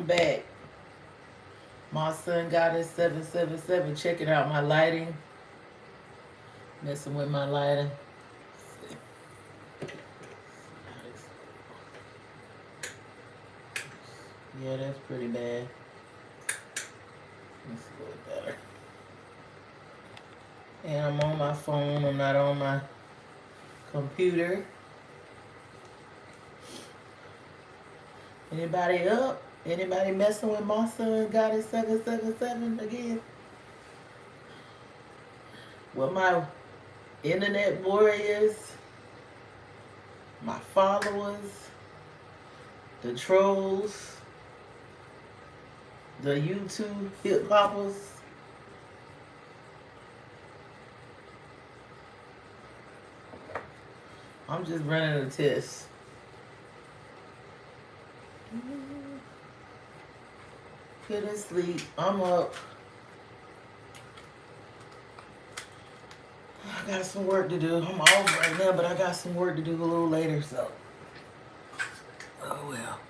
I'm back. MaSunGoddess777. Checking out my lighting. Messing with my lighting. Yeah, that's pretty bad. That's a little better. And I'm on my phone. I'm not on my computer. Anybody up? Anybody messing with MaSunGoddess777 again? With my internet warriors, my followers, the trolls, the YouTube hip hoppers. I'm just running a test. Couldn't sleep. I'm up. I got some work to do. I'm off right now, but I got some work to do a little later, so. Oh well.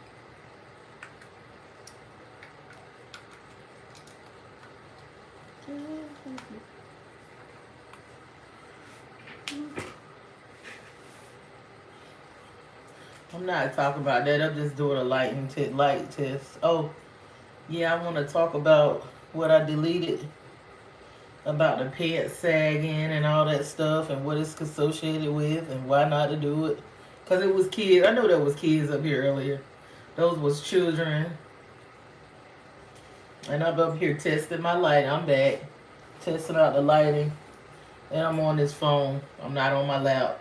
I'm not talking about that. I'm just doing a light test. Oh, yeah, I want to talk about what I deleted about the pants sagging and all that stuff and what it's associated with and why not to do it. Because it was kids. I know there was kids up here earlier. Those was children. And I'm up here testing my light. I'm back. Testing out the lighting. And I'm on this phone. I'm not on my lap.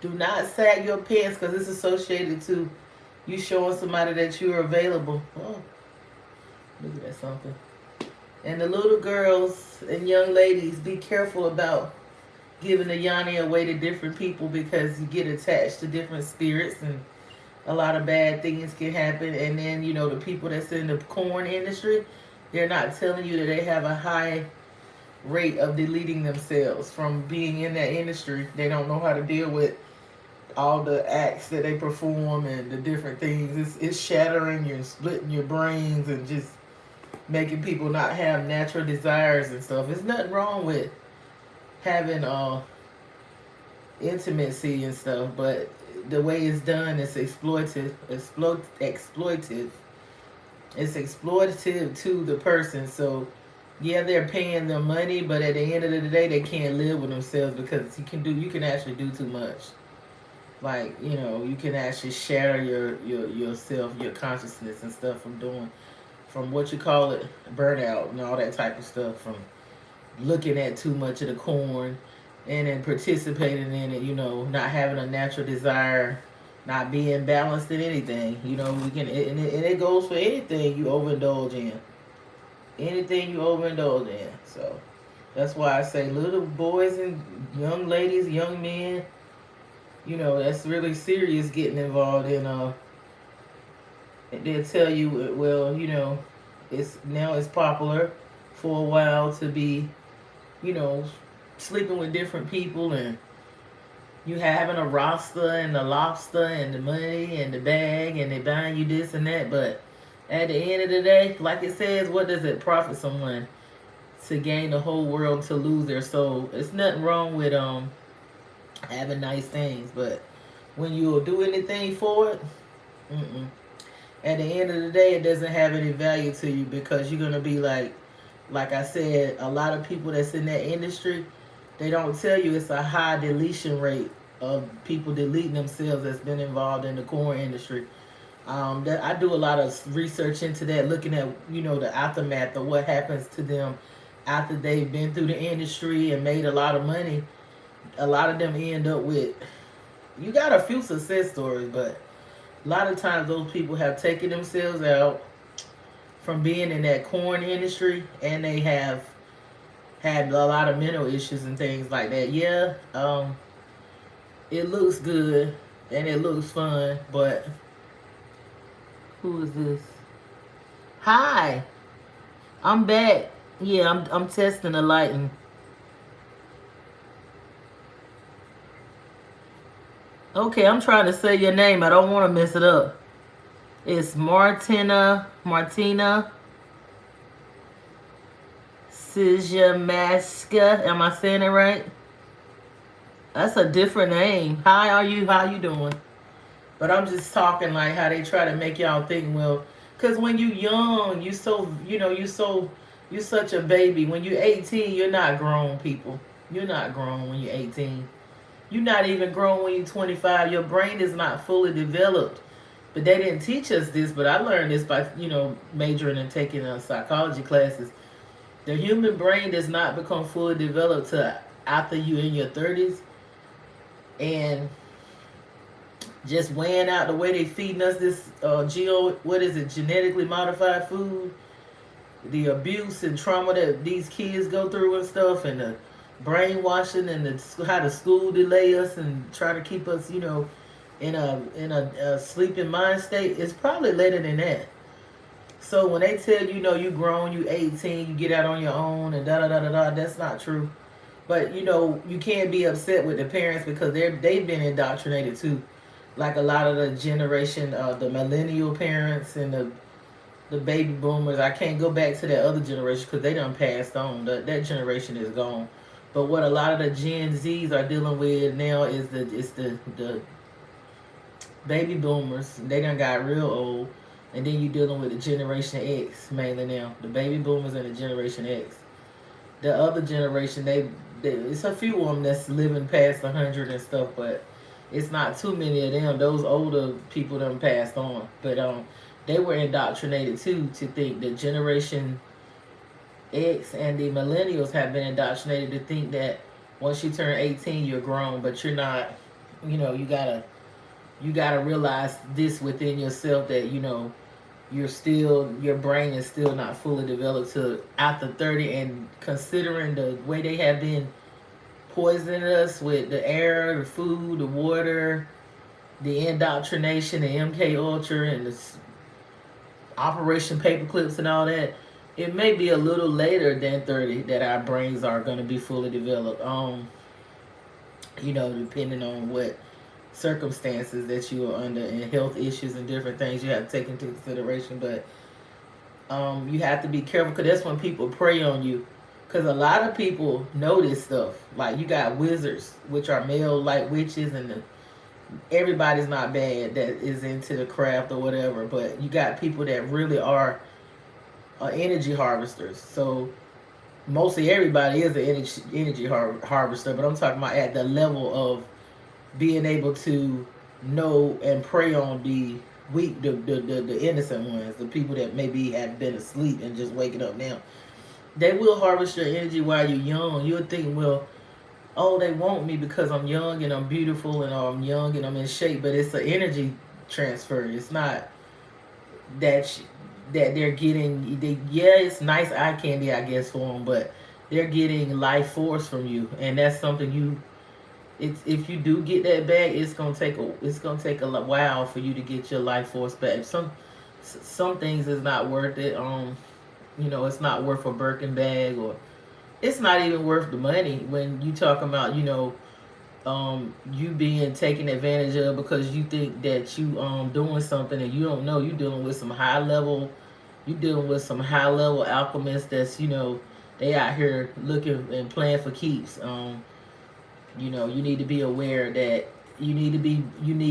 Do not sag your pants because it's associated to you showing somebody that you're available. Oh, look at that something. And the little girls and young ladies, be careful about giving the yanni away to different people because you get attached to different spirits and a lot of bad things can happen. And then, you know, the people that's in the corn industry, they're not telling you that they have a high rate of deleting themselves from being in that industry. They don't know how to deal with all the acts that they perform and the different things. It's shattering you and splitting your brains and just making people not have natural desires and stuff. There's nothing wrong with having intimacy and stuff, but the way it's done is exploitative. It's exploitative to the person. So yeah, they're paying them money, but at the end of the day, they can't live with themselves because you can actually do too much. Like, you know, you can actually shatter yourself, your consciousness and stuff from what you call it, burnout and all that type of stuff, from looking at too much of the corn and then participating in it, you know, not having a natural desire, not being balanced in anything. You know, and it goes for anything you overindulge in. Anything you overindulge in. So that's why I say little boys and young ladies, young men, you know, that's really serious getting involved in they'll tell you, well, you know, it's popular for a while to be, you know, sleeping with different people and you having a roster and the lobster and the money and the bag and they buying you this and that, but at the end of the day, like it says, what does it profit someone to gain the whole world to lose their soul? It's nothing wrong with having nice things, but when you'll do anything for it, at the end of the day, it doesn't have any value to you because you're gonna be like I said, a lot of people that's in that industry, they don't tell you it's a high deletion rate of people deleting themselves that's been involved in the corn industry. I do a lot of research into that, looking at, you know, the aftermath of what happens to them after they've been through the industry and made a lot of money. A lot of them end up with, you got a few success stories, but a lot of times those people have taken themselves out from being in that corn industry and they have had a lot of mental issues and things like that. Yeah, it looks good and it looks fun, but who is this? Hi, I'm back. Yeah, I'm testing the lighting. Okay, I'm trying to say your name. I don't want to mess it up. It's Martina Sijamaska. Am I saying it right? That's a different name. Hi, are you? How you doing? But I'm just talking like how they try to make y'all think, well, because when you young, you so, you such a baby. When you're 18, you're not grown, people. You're not grown when you're 18. You're not even grown when you're 25. Your brain is not fully developed. But they didn't teach us this, but I learned this by, majoring and taking psychology classes. The human brain does not become fully developed till after you in your 30s. And just weighing out the way they feeding us this genetically modified food, the abuse and trauma that these kids go through and stuff, and the brainwashing and how the school delay us and try to keep us, in a sleeping mind state, is probably later than that. So when they tell you, you grown, you 18, you get out on your own and da da da da da, that's not true. But you can't be upset with the parents because they've been indoctrinated too. Like a lot of the generation, the millennial parents and the baby boomers. I can't go back to that other generation because they done passed on. That generation is gone. But what a lot of the Gen Zs are dealing with now is the baby boomers. They done got real old. And then you're dealing with the Generation X mainly now. The baby boomers and the Generation X. The other generation, it's a few of them that's living past 100 and stuff, but it's not too many of them. Those older people done passed on. But they were indoctrinated too to think that Generation X and the millennials have been indoctrinated to think that once you turn 18 you're grown, but you're not. You gotta realize this within yourself that your brain is still not fully developed to after 30. And considering the way they have been poisoning us with the air, the food, the water, the indoctrination, the MK Ultra, and the Operation Paperclips and all that, it may be a little later than 30 that our brains are going to be fully developed. Depending on what circumstances that you are under and health issues and different things you have to take into consideration. But you have to be careful because that's when people prey on you. Because a lot of people know this stuff. Like you got wizards, which are male like witches, and everybody's not bad that is into the craft or whatever. But you got people that really are energy harvesters. So mostly everybody is an energy harvester. But I'm talking about at the level of being able to know and prey on the weak, the innocent ones, the people that maybe have been asleep and just waking up now. They will harvest your energy while you're young. You'll think, well, oh, they want me because I'm young and I'm beautiful and I'm young and I'm in shape. But it's an energy transfer. It's not that they're getting. It's nice eye candy, I guess, for them, but they're getting life force from you, and that's something if you do get that back, it's gonna take a while for you to get your life force back. Some things is not worth it. It's not worth a Birkin bag, or it's not even worth the money when you talk about you being taken advantage of because you think that you doing something and you don't know you're dealing with some high level alchemists that's they out here looking and playing for keeps. You need to be aware that you need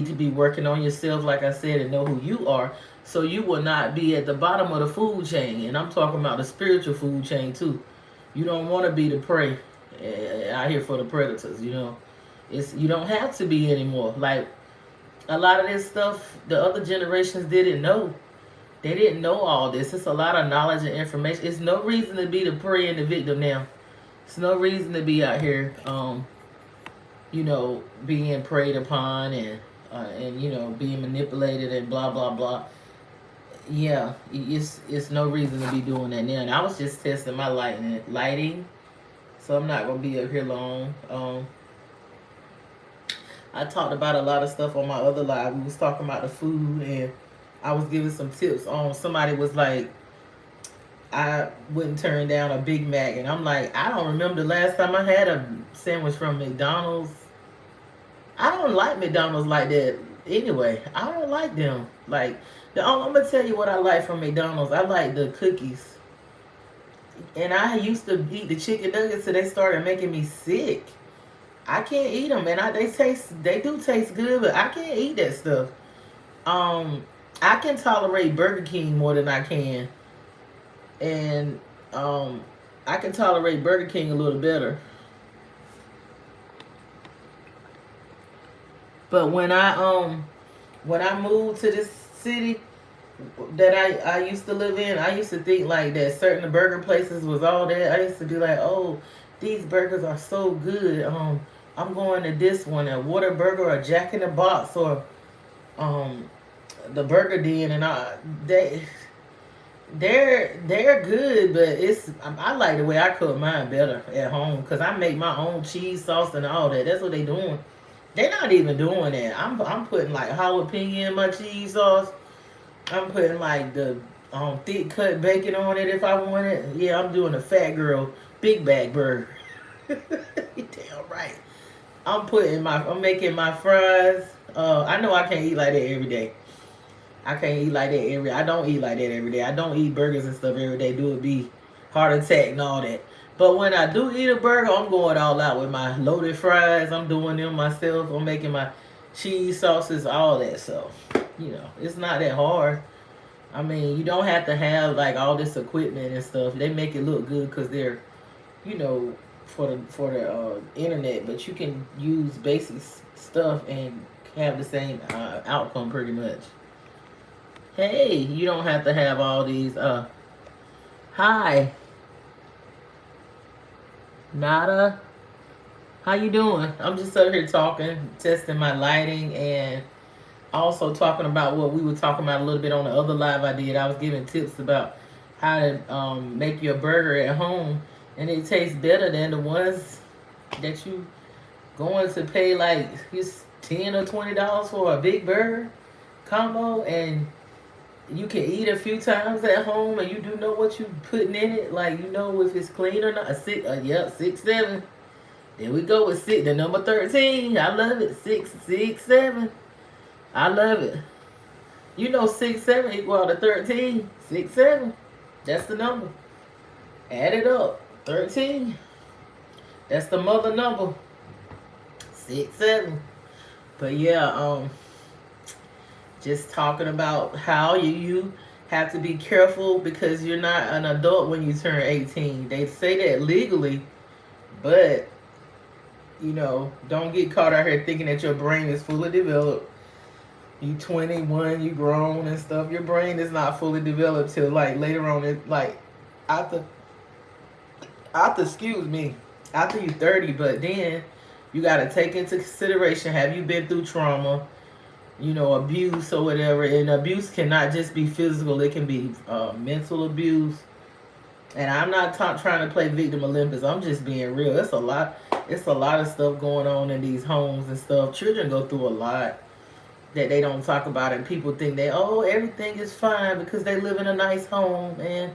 to be working on yourself, like I said, and know who you are, so you will not be at the bottom of the food chain. And I'm talking about the spiritual food chain too. You don't want to be the prey out here for the predators. You don't have to be anymore. Like a lot of this stuff, the other generations didn't know. They didn't know all this. It's a lot of knowledge and information. It's no reason to be the prey and the victim now. It's no reason to be out here. Being preyed upon and being manipulated and blah blah blah. Yeah, it's no reason to be doing that now. And I was just testing my lighting, so I'm not gonna be up here long. I talked about a lot of stuff on my other live. We was talking about the food, and I was giving some tips on. Somebody was like, I wouldn't turn down a Big Mac, and I'm like, I don't remember the last time I had a sandwich from McDonald's. I don't like McDonald's like that anyway. I don't like them. Like, I'm gonna tell you what I like from McDonald's. I like the cookies, and I used to eat the chicken nuggets, so they started making me sick. I can't eat them, and they do taste good, but I can't eat that stuff. Um, I can tolerate Burger King more than I can, and um, I can tolerate Burger King a little better. But when I moved to this city that I used to live in, I used to think like that certain burger places was all that. I used to be like, oh, these burgers are so good. I'm going to this one, a Whataburger or Jack in the Box or um the Burger Den, and they're good, but I like the way I cook mine better at home because I make my own cheese sauce and all that. That's what they doing. They're not even doing that. I'm putting like jalapeno in my cheese sauce. I'm putting like the thick cut bacon on it if I want it. Yeah, I'm doing a fat girl big bag burger. You damn right. I'm making my fries. I know I can't eat like that every day. I don't eat like that every day. I don't eat burgers and stuff every day. Do it be heart attack and all that. But when I do eat a burger, I'm going all out with my loaded fries. I'm doing them myself. I'm making my cheese sauces, all that. So, it's not that hard. I mean, you don't have to have like all this equipment and stuff. They make it look good because they're, you know, for the internet. But you can use basic stuff and have the same outcome pretty much. Hey, you don't have to have all these. Hi, Nada. How you doing? I'm just over here talking, testing my lighting, and also talking about what we were talking about a little bit on the other live I did. I was giving tips about how to make your burger at home, and it tastes better than the ones that you going to pay like it's $10 or $20 for a big burger combo, and you can eat a few times at home, and you do know what you putting in it. Like you know if it's clean or not. Yep, 6'7". There we go with six. The number 13. I love it. 6'7". I love it. You know 6'7" equal to 13. 6'7". That's the number. Add it up. 13. That's the mother number. 6'7". But yeah, just talking about how you have to be careful because you're not an adult when you turn 18. They say that legally, but don't get caught out here thinking that your brain is fully developed. You 21, you grown and stuff. Your brain is not fully developed till like later on. It like after excuse me, after you 30. But then you got to take into consideration: have you been through trauma? Abuse or whatever. And abuse cannot just be physical; it can be mental abuse. And I'm not trying to play victim Olympus. I'm just being real. It's a lot. It's a lot of stuff going on in these homes and stuff. Children go through a lot that they don't talk about, and people think everything is fine because they live in a nice home and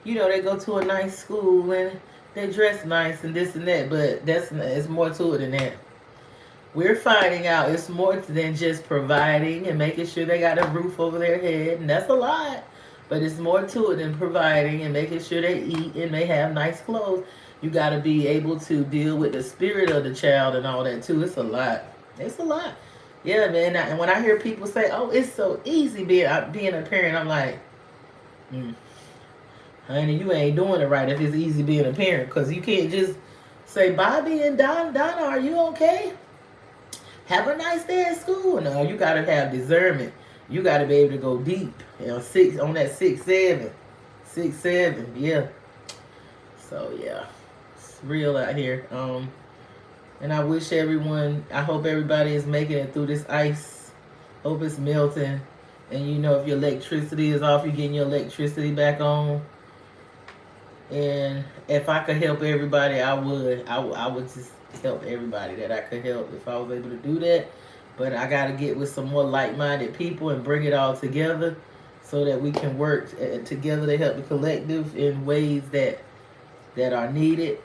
they go to a nice school and they dress nice and this and that. But it's more to it than that. We're finding out it's more than just providing and making sure they got a roof over their head, and that's a lot. But it's more to it than providing and making sure they eat and they have nice clothes. You got to be able to deal with the spirit of the child and all that too. It's a lot. It's a lot. Yeah, man. And when I hear people say, "Oh, it's so easy being a parent," I'm like, honey, you ain't doing it right if it's easy being a parent, because you can't just say, "Bobby and Donna, are you okay? Have a nice day at school." No, you got to have discernment. You got to be able to go deep. On that 6'7", 6'7", yeah. So yeah, it's real out here. And I hope everybody is making it through this ice. Hope it's melting. And if your electricity is off, you're getting your electricity back on. And if I could help everybody, I would. I would just help everybody that I could help if I was able to do that. But I got to get with some more like-minded people and bring it all together so that we can work together to help the collective in ways that are needed.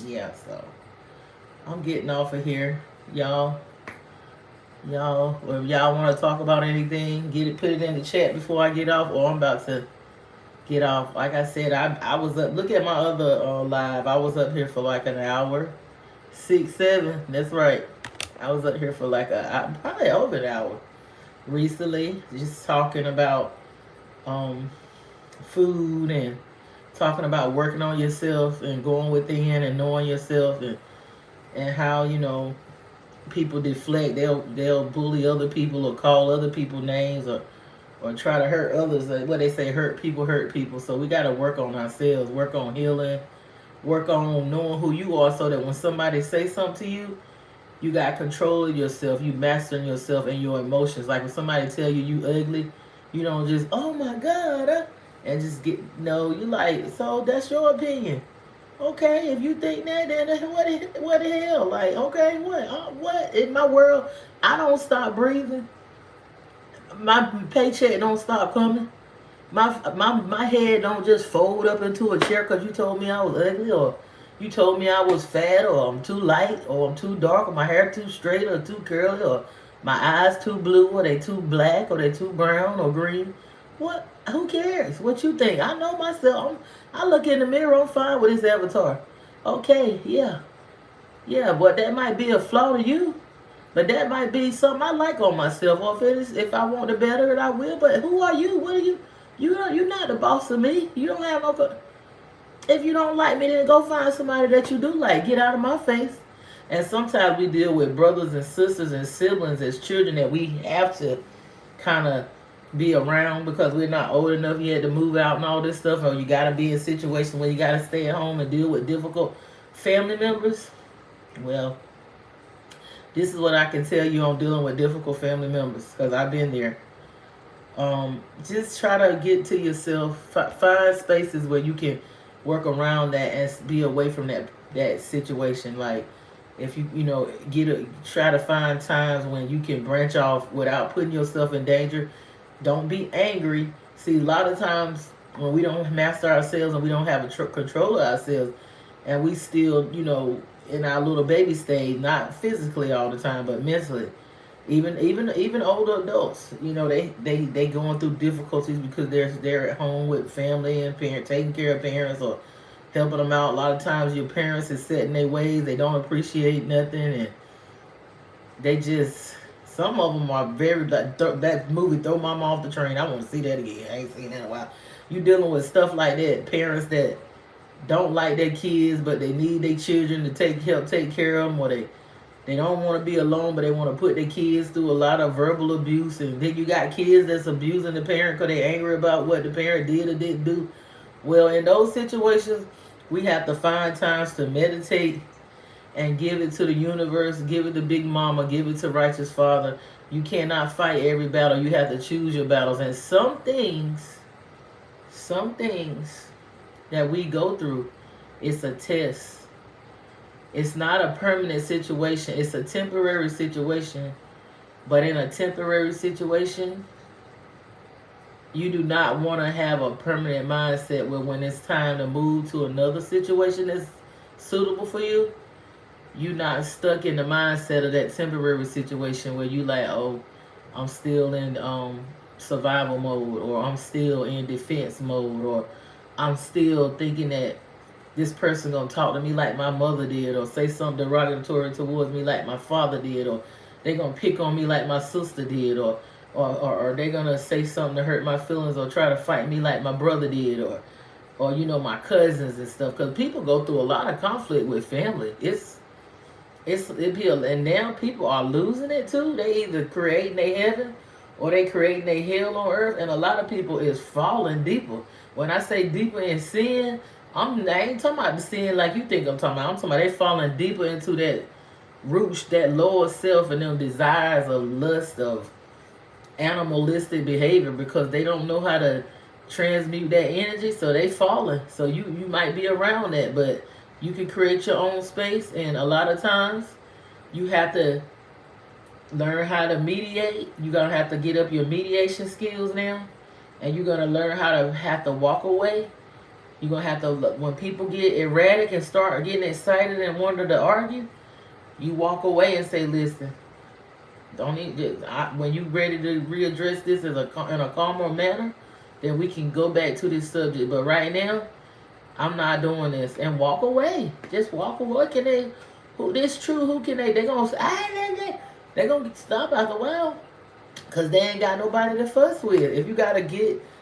Yeah, so I'm getting off of here, y'all. Y'all, or if y'all want to talk about anything, put it in the chat before I get off, or I'm about to get off. Like I said, I was up. Look at my other live. I was up here for like an hour, 6, 7. That's right. I was up here for like probably over an hour recently, just talking about um food and talking about working on yourself and going within and knowing yourself and how people deflect. They'll bully other people or call other people names or try to hurt others. Like what they say, hurt people hurt people. So we got to work on ourselves, work on healing, work on knowing who you are, so that when somebody say something to you, you got control of yourself. You mastering yourself and your emotions. Like when somebody tell you ugly, you don't just, oh my God, and just get, no, you like, so that's your opinion. Okay, if you think that, then what the hell? Like, okay, what in my world? I don't stop breathing. My paycheck don't stop coming. My head don't just fold up into a chair because you told me I was ugly, or you told me I was fat, or I'm too light, or I'm too dark, or my hair too straight or too curly, or my eyes too blue, or they too black, or they too brown or green. What? Who cares what you think? I know myself. I look in the mirror. I'm fine with this avatar. Okay, yeah, but that might be a flaw to you. But that might be something I like on myself. Or if I want to better it, I will. But who are you? What are you? You're not the boss of me. You don't have no. If you don't like me, then go find somebody that you do like. Get out of my face. And sometimes we deal with brothers and sisters and siblings as children that we have to kind of be around because we're not old enough yet to move out and all this stuff. Or you got to be in situations where you got to stay at home and deal with difficult family members. Well, this is what I can tell you on dealing with difficult family members, because I've been there. Just try to get to yourself. Find spaces where you can work around that and be away from that situation. Like if try to find times when you can branch off without putting yourself in danger. Don't be angry. See, a lot of times when we don't master ourselves and we don't have control of ourselves, and we still, in our little baby stage, not physically all the time, but mentally. Even older adults, they going through difficulties because they're at home with family and taking care of parents or helping them out. A lot of times your parents is set in their ways. They don't appreciate nothing, and they just, some of them are very, that movie Throw Mama Off the Train. I want to see that again. I ain't seen that in a while. You dealing with stuff like that. Parents that don't like their kids, but they need their children to help take care of them, or they don't want to be alone, but they want to put their kids through a lot of verbal abuse. And then you got kids that's abusing the parent because they're angry about what the parent did or didn't do. Well, in those situations, we have to find times to meditate and give it to the universe, give it to Big Mama, give it to Righteous Father. You cannot fight every battle. You have to choose your battles. And some things that we go through, it's a test. It's not a permanent situation. It's a temporary situation. But in a temporary situation, you do not want to have a permanent mindset where when it's time to move to another situation that's suitable for you, you're not stuck in the mindset of that temporary situation where you like, oh, I'm still in survival mode, or I'm still in defense mode, or I'm still thinking that this person gonna talk to me like my mother did, or say something derogatory towards me like my father did, or they gonna pick on me like my sister did, or they gonna say something to hurt my feelings, or try to fight me like my brother did, or my cousins and stuff. Because people go through a lot of conflict with family. And now people are losing it too. They either creating their heaven or they creating their hell on earth, and a lot of people is falling deeper. When I say deeper in sin, I ain't talking about the sin like you think I'm talking about. I'm talking about they falling deeper into that root, that lower self, and them desires of lust, of animalistic behavior, because they don't know how to transmute that energy, so they falling. So you might be around that, but you can create your own space. And a lot of times you have to learn how to mediate. You're gonna have to get up your mediation skills now, and you're gonna learn how to have to walk away. You're gonna have to, when people get erratic and start getting excited and wanting to argue, you walk away and say, listen, Don't need this. When you ready to readdress this as in a calmer manner, then we can go back to this subject. But right now, I'm not doing this, and walk away. Just walk away. What can they? Who this true? Who can they? They gonna they gonna stop after a while, cause they ain't got nobody to fuss with. If you gotta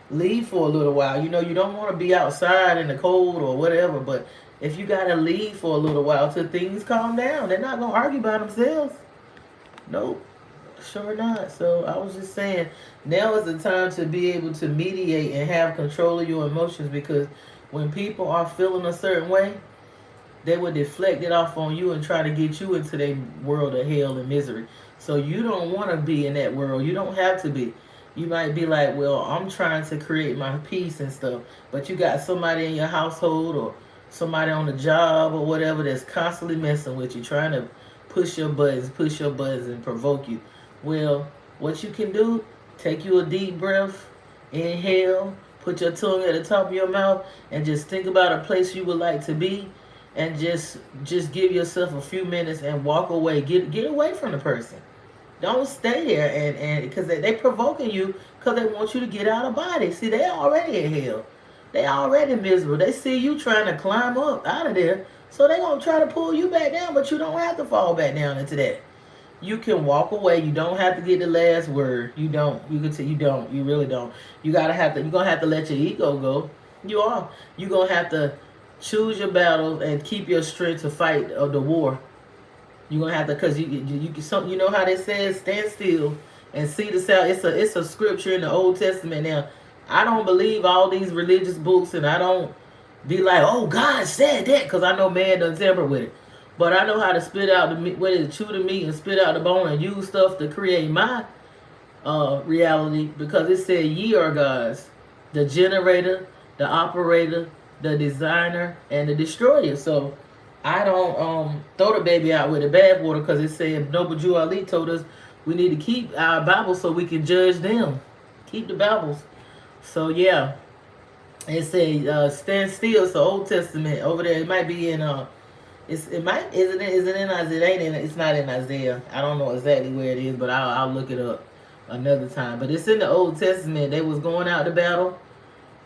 leave for a little while, you don't want to be outside in the cold or whatever. But if you gotta leave for a little while till things calm down, they're not gonna argue by themselves. Nope. Sure not. So I was just saying, now is the time to be able to mediate and have control of your emotions, because when people are feeling a certain way, they will deflect it off on you and try to get you into their world of hell and misery. So you don't want to be in that world. You don't have to be. You might be like, well, I'm trying to create my peace and stuff, but you got somebody in your household or somebody on the job or whatever that's constantly messing with you, trying to push your buttons and provoke you. Well, what you can do, take you a deep breath, inhale, put your tongue at the top of your mouth, and just think about a place you would like to be, and just give yourself a few minutes and walk away. Get away from the person. Don't stay there, and because they provoking you, because they want you to get out of body. See, they already in hell. They already miserable. They see you trying to climb up out of there, so they gonna try to pull you back down, but you don't have to fall back down into that. You can walk away. You don't have to get the last word. You don't. You can say you don't. You really don't. You're gonna have to let your ego go. You are. You're gonna have to choose your battles and keep your strength to fight the war. You're gonna have to, cause you know how they say, stand still and see the sound. It's a scripture in the Old Testament. Now, I don't believe all these religious books, and I don't be like, oh, God said that, cause I know man doesn't tamper with it. But I know how to spit out the meat, chew the meat and spit out the bone, and use stuff to create my reality, because it said ye are gods, the generator, the operator, the designer, and the destroyer. So I don't throw the baby out with the bathwater, because it said Noble Jew Ali told us we need to keep our Bible so we can judge them. Keep the Bibles. So yeah, it says stand still. So Old Testament over there. It might be in is it in Isaiah? It's not in Isaiah. I don't know exactly where it is, but I'll look it up another time. But it's in the Old Testament. They was going out to battle,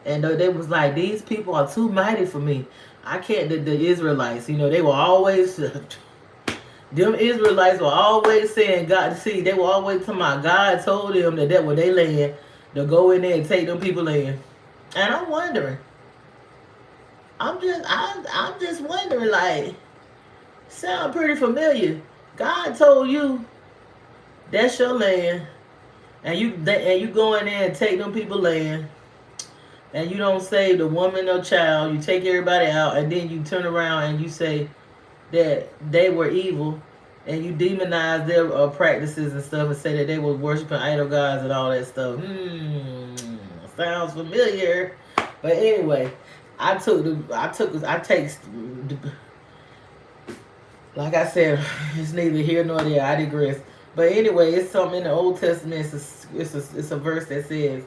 and they was like, these people are too mighty for me. I can't. The Israelites, they were always them Israelites were always saying, God, see, they were always talking about God told them that was their land, to go in there and take them people in. And I'm wondering. I'm just wondering, like, sound pretty familiar. God told you that's your land, and you go in there and take them people land, and you don't save the woman or child. You take everybody out, and then you turn around and you say that they were evil, and you demonize their practices and stuff, and say that they were worshiping idol gods and all that stuff. Sounds familiar. But anyway, like I said, it's neither here nor there. I digress. But anyway, it's something in the Old Testament. It's a verse that says,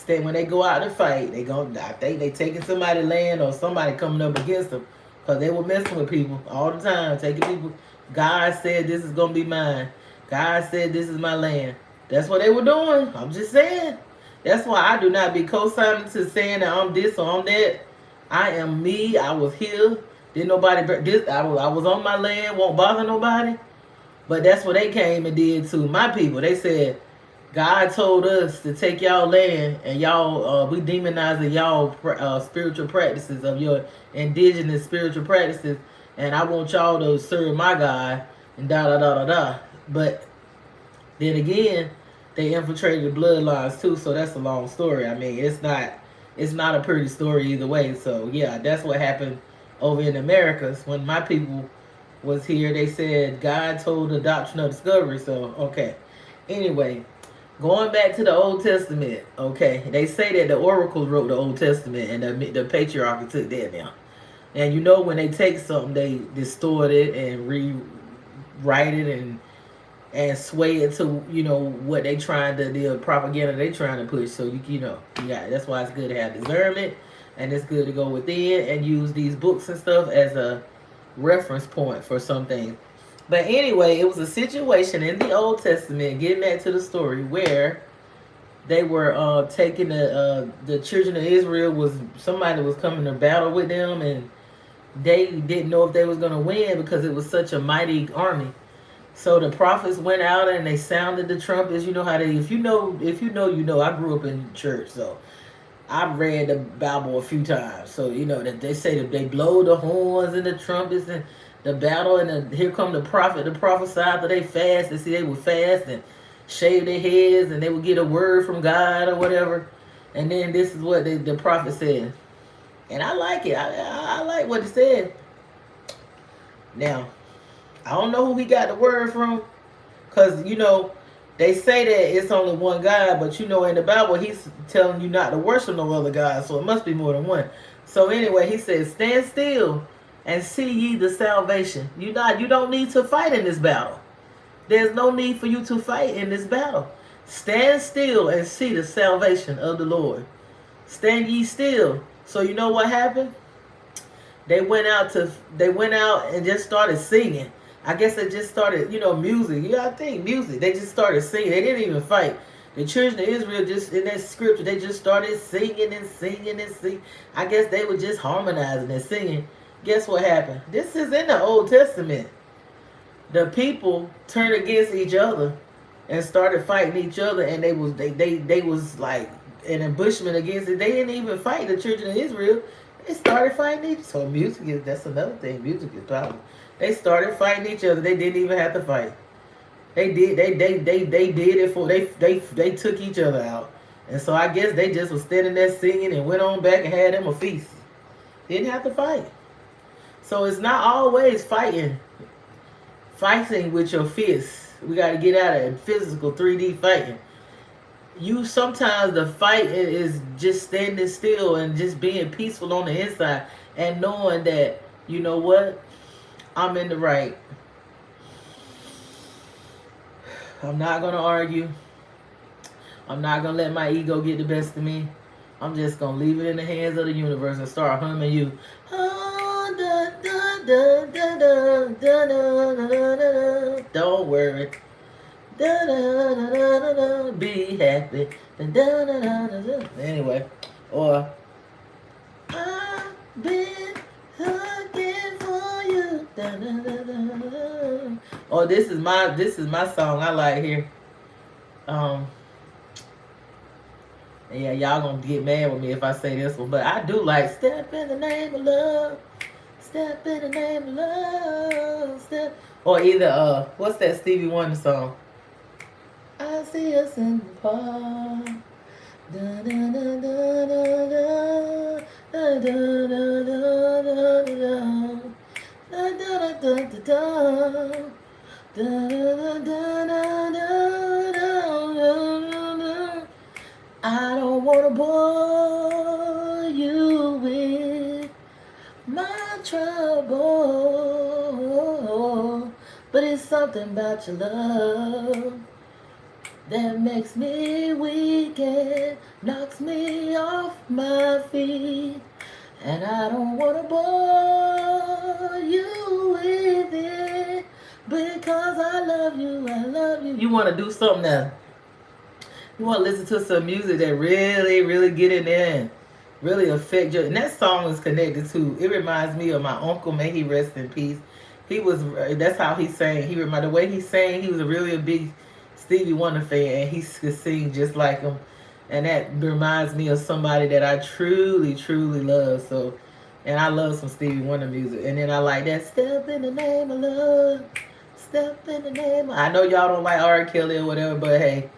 when they go out to fight, I think they taking somebody's land or somebody coming up against them, because they were messing with people all the time, taking people. God said this is gonna be mine. God said this is my land. That's what they were doing. I'm just saying. That's why I do not be co-signing to saying that I'm this or I'm that. I am me. I was here. Didn't nobody this. I was on my land. Won't bother nobody. But that's what they came and did to my people. They said, God told us to take y'all land, and y'all, we demonizing y'all spiritual practices, of your indigenous spiritual practices, and I want y'all to serve my God, and da da da da da. But then again, they infiltrated the bloodlines too, so that's a long story. I mean, it's not a pretty story either way. So yeah, that's what happened over in Americas when my people was here. They said God told the doctrine of discovery. So okay, anyway. Going back to the Old Testament, okay, they say that the oracles wrote the Old Testament, and the patriarchy took that now. And when they take something, they distort it and rewrite it and sway it to what they trying to, the propaganda they trying to push. So that's why it's good to have discernment, and it's good to go within and use these books and stuff as a reference point for some things. But anyway, it was a situation in the Old Testament, getting back to the story, where they were taking the children of Israel, was somebody was coming to battle with them, and they didn't know if they was going to win because it was such a mighty army. So the prophets went out and they sounded the trumpets. You know how they, you know. I grew up in church, so I've read the Bible a few times. So you know that they say that they blow the horns and the trumpets and the battle, and here come the prophet to prophesy after they fast. They see they would fast and shave their heads, and they would get a word from God or whatever. And then this is what the prophet said, and I like it. I like what he said. Now, I don't know who he got the word from, because, you know, they say that it's only one God, but, you know, in the Bible, he's telling you not to worship no other God, so it must be more than one. So anyway, he says, stand still and see ye the salvation. You don't need to fight in this battle. There's no need for you to fight in this battle. Stand still and see the salvation of the Lord. Stand ye still. So you know what happened? They went out and just started singing. I guess they just started, you know, music. Yeah, I think music. They just started singing. They didn't even fight. The children of Israel, just in that scripture, they just started singing and singing and singing. I guess they were just harmonizing and singing. Guess what happened? This is in the Old Testament. The people turned against each other and started fighting each other, and they was like an ambushment against it. They didn't even fight the children of Israel. They started fighting each other. So that's another thing. Music is powerful. They started fighting each other. They didn't even have to fight. They did it for they took each other out. And so I guess they just was standing there singing and went on back and had them a feast. Didn't have to fight. So it's not always fighting with your fists. We got to get out of it. Physical 3D fighting. Sometimes the fight is just standing still and just being peaceful on the inside and knowing that, you know what, I'm in the right. I'm not going to argue. I'm not going to let my ego get the best of me. I'm just going to leave it in the hands of the universe and start humming you. Don't worry. Be happy. Anyway, or I've been looking for you. Oh, this is my song I like here. Yeah, y'all gonna get mad with me if I say this one, but I do like Step in the Name of Love. Step in the Name of Love. Step. Or either what's that Stevie Wonder song? I see us in the park. Da, da, da, da, da, da, da, da, da, da, da, da, da, da, da, da, da. I don't want to bore you with my trouble, but it's something about your love that makes me weak and knocks me off my feet. And I don't want to bore you with it because I love you, I love you. You want to do something now. You want to listen to some music that really, really get in there and really affect you. And that song is connected to, it reminds me of my uncle, may he rest in peace. That's how he sang. The way he sang, he was a big Stevie Wonder fan, and he could sing just like him. And that reminds me of somebody that I truly, truly love. So, and I love some Stevie Wonder music. And then I like that, step in the name of love. Step in the name of... I know y'all don't like R. Kelly or whatever, but hey,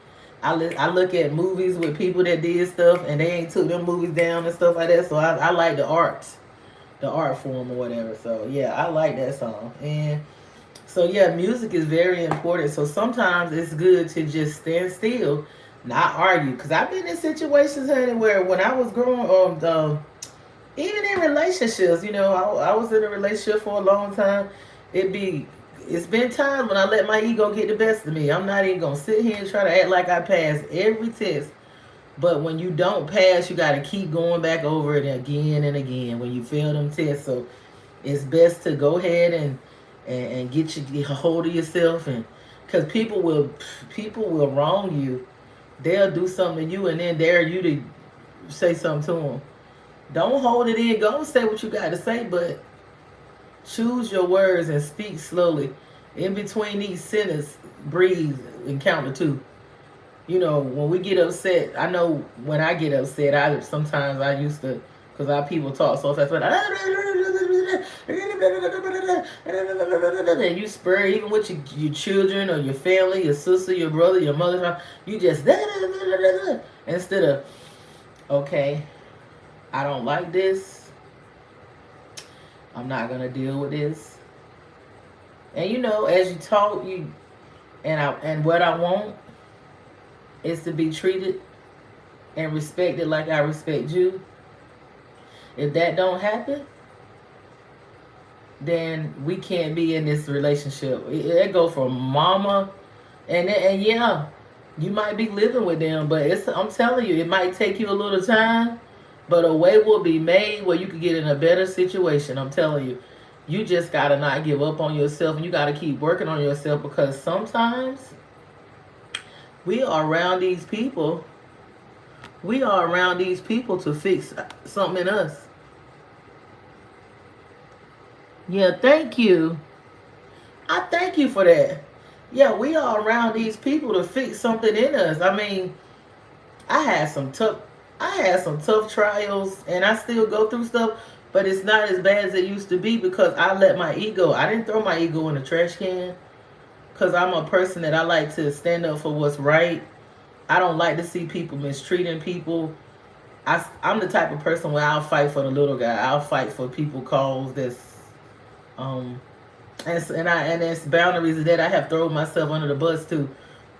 I look at movies with people that did stuff, and they ain't took them movies down and stuff like that. So I like the art form or whatever. So yeah, I like that song. And so yeah, music is very important. So sometimes it's good to just stand still, not argue. Because I've been in situations, honey, where when I was growing up, even in relationships, you know, I was in a relationship for a long time. It's been times when I let my ego get the best of me. I'm not even going to sit here and try to act like I passed every test. But when you don't pass, you got to keep going back over it again and again when you fail them tests. So it's best to go ahead and get a hold of yourself, and because people will wrong you. They'll do something to you and then dare you to say something to them. Don't hold it in. Go and say what you got to say, but choose your words and speak slowly. In between each sentence, breathe and count to two. When we get upset, I know when I get upset, sometimes I used to, because our people talk so fast, but and you spur, even with your children or your family, your sister, your brother, your mother, you just instead of, okay, I don't like this, I'm not gonna deal with this. And as you talk, and what I want is to be treated and respected like I respect you. If that don't happen, then we can't be in this relationship. It go from mama, and yeah, you might be living with them, but I'm telling you, it might take you a little time, but a way will be made where you can get in a better situation. I'm telling you. You just gotta not give up on yourself, and you gotta keep working on yourself, because sometimes we are around these people. We are around these people to fix something in us. Yeah, thank you. I thank you for that. Yeah, we are around these people to fix something in us. I mean, I had some tough trials, and I still go through stuff, but it's not as bad as it used to be, because I didn't throw my ego in the trash can, because I'm a person that I like to stand up for what's right. I don't like to see people mistreating people. I'm the type of person where I'll fight for the little guy. I'll fight for people cause that's and it's boundaries that I have thrown myself under the bus too,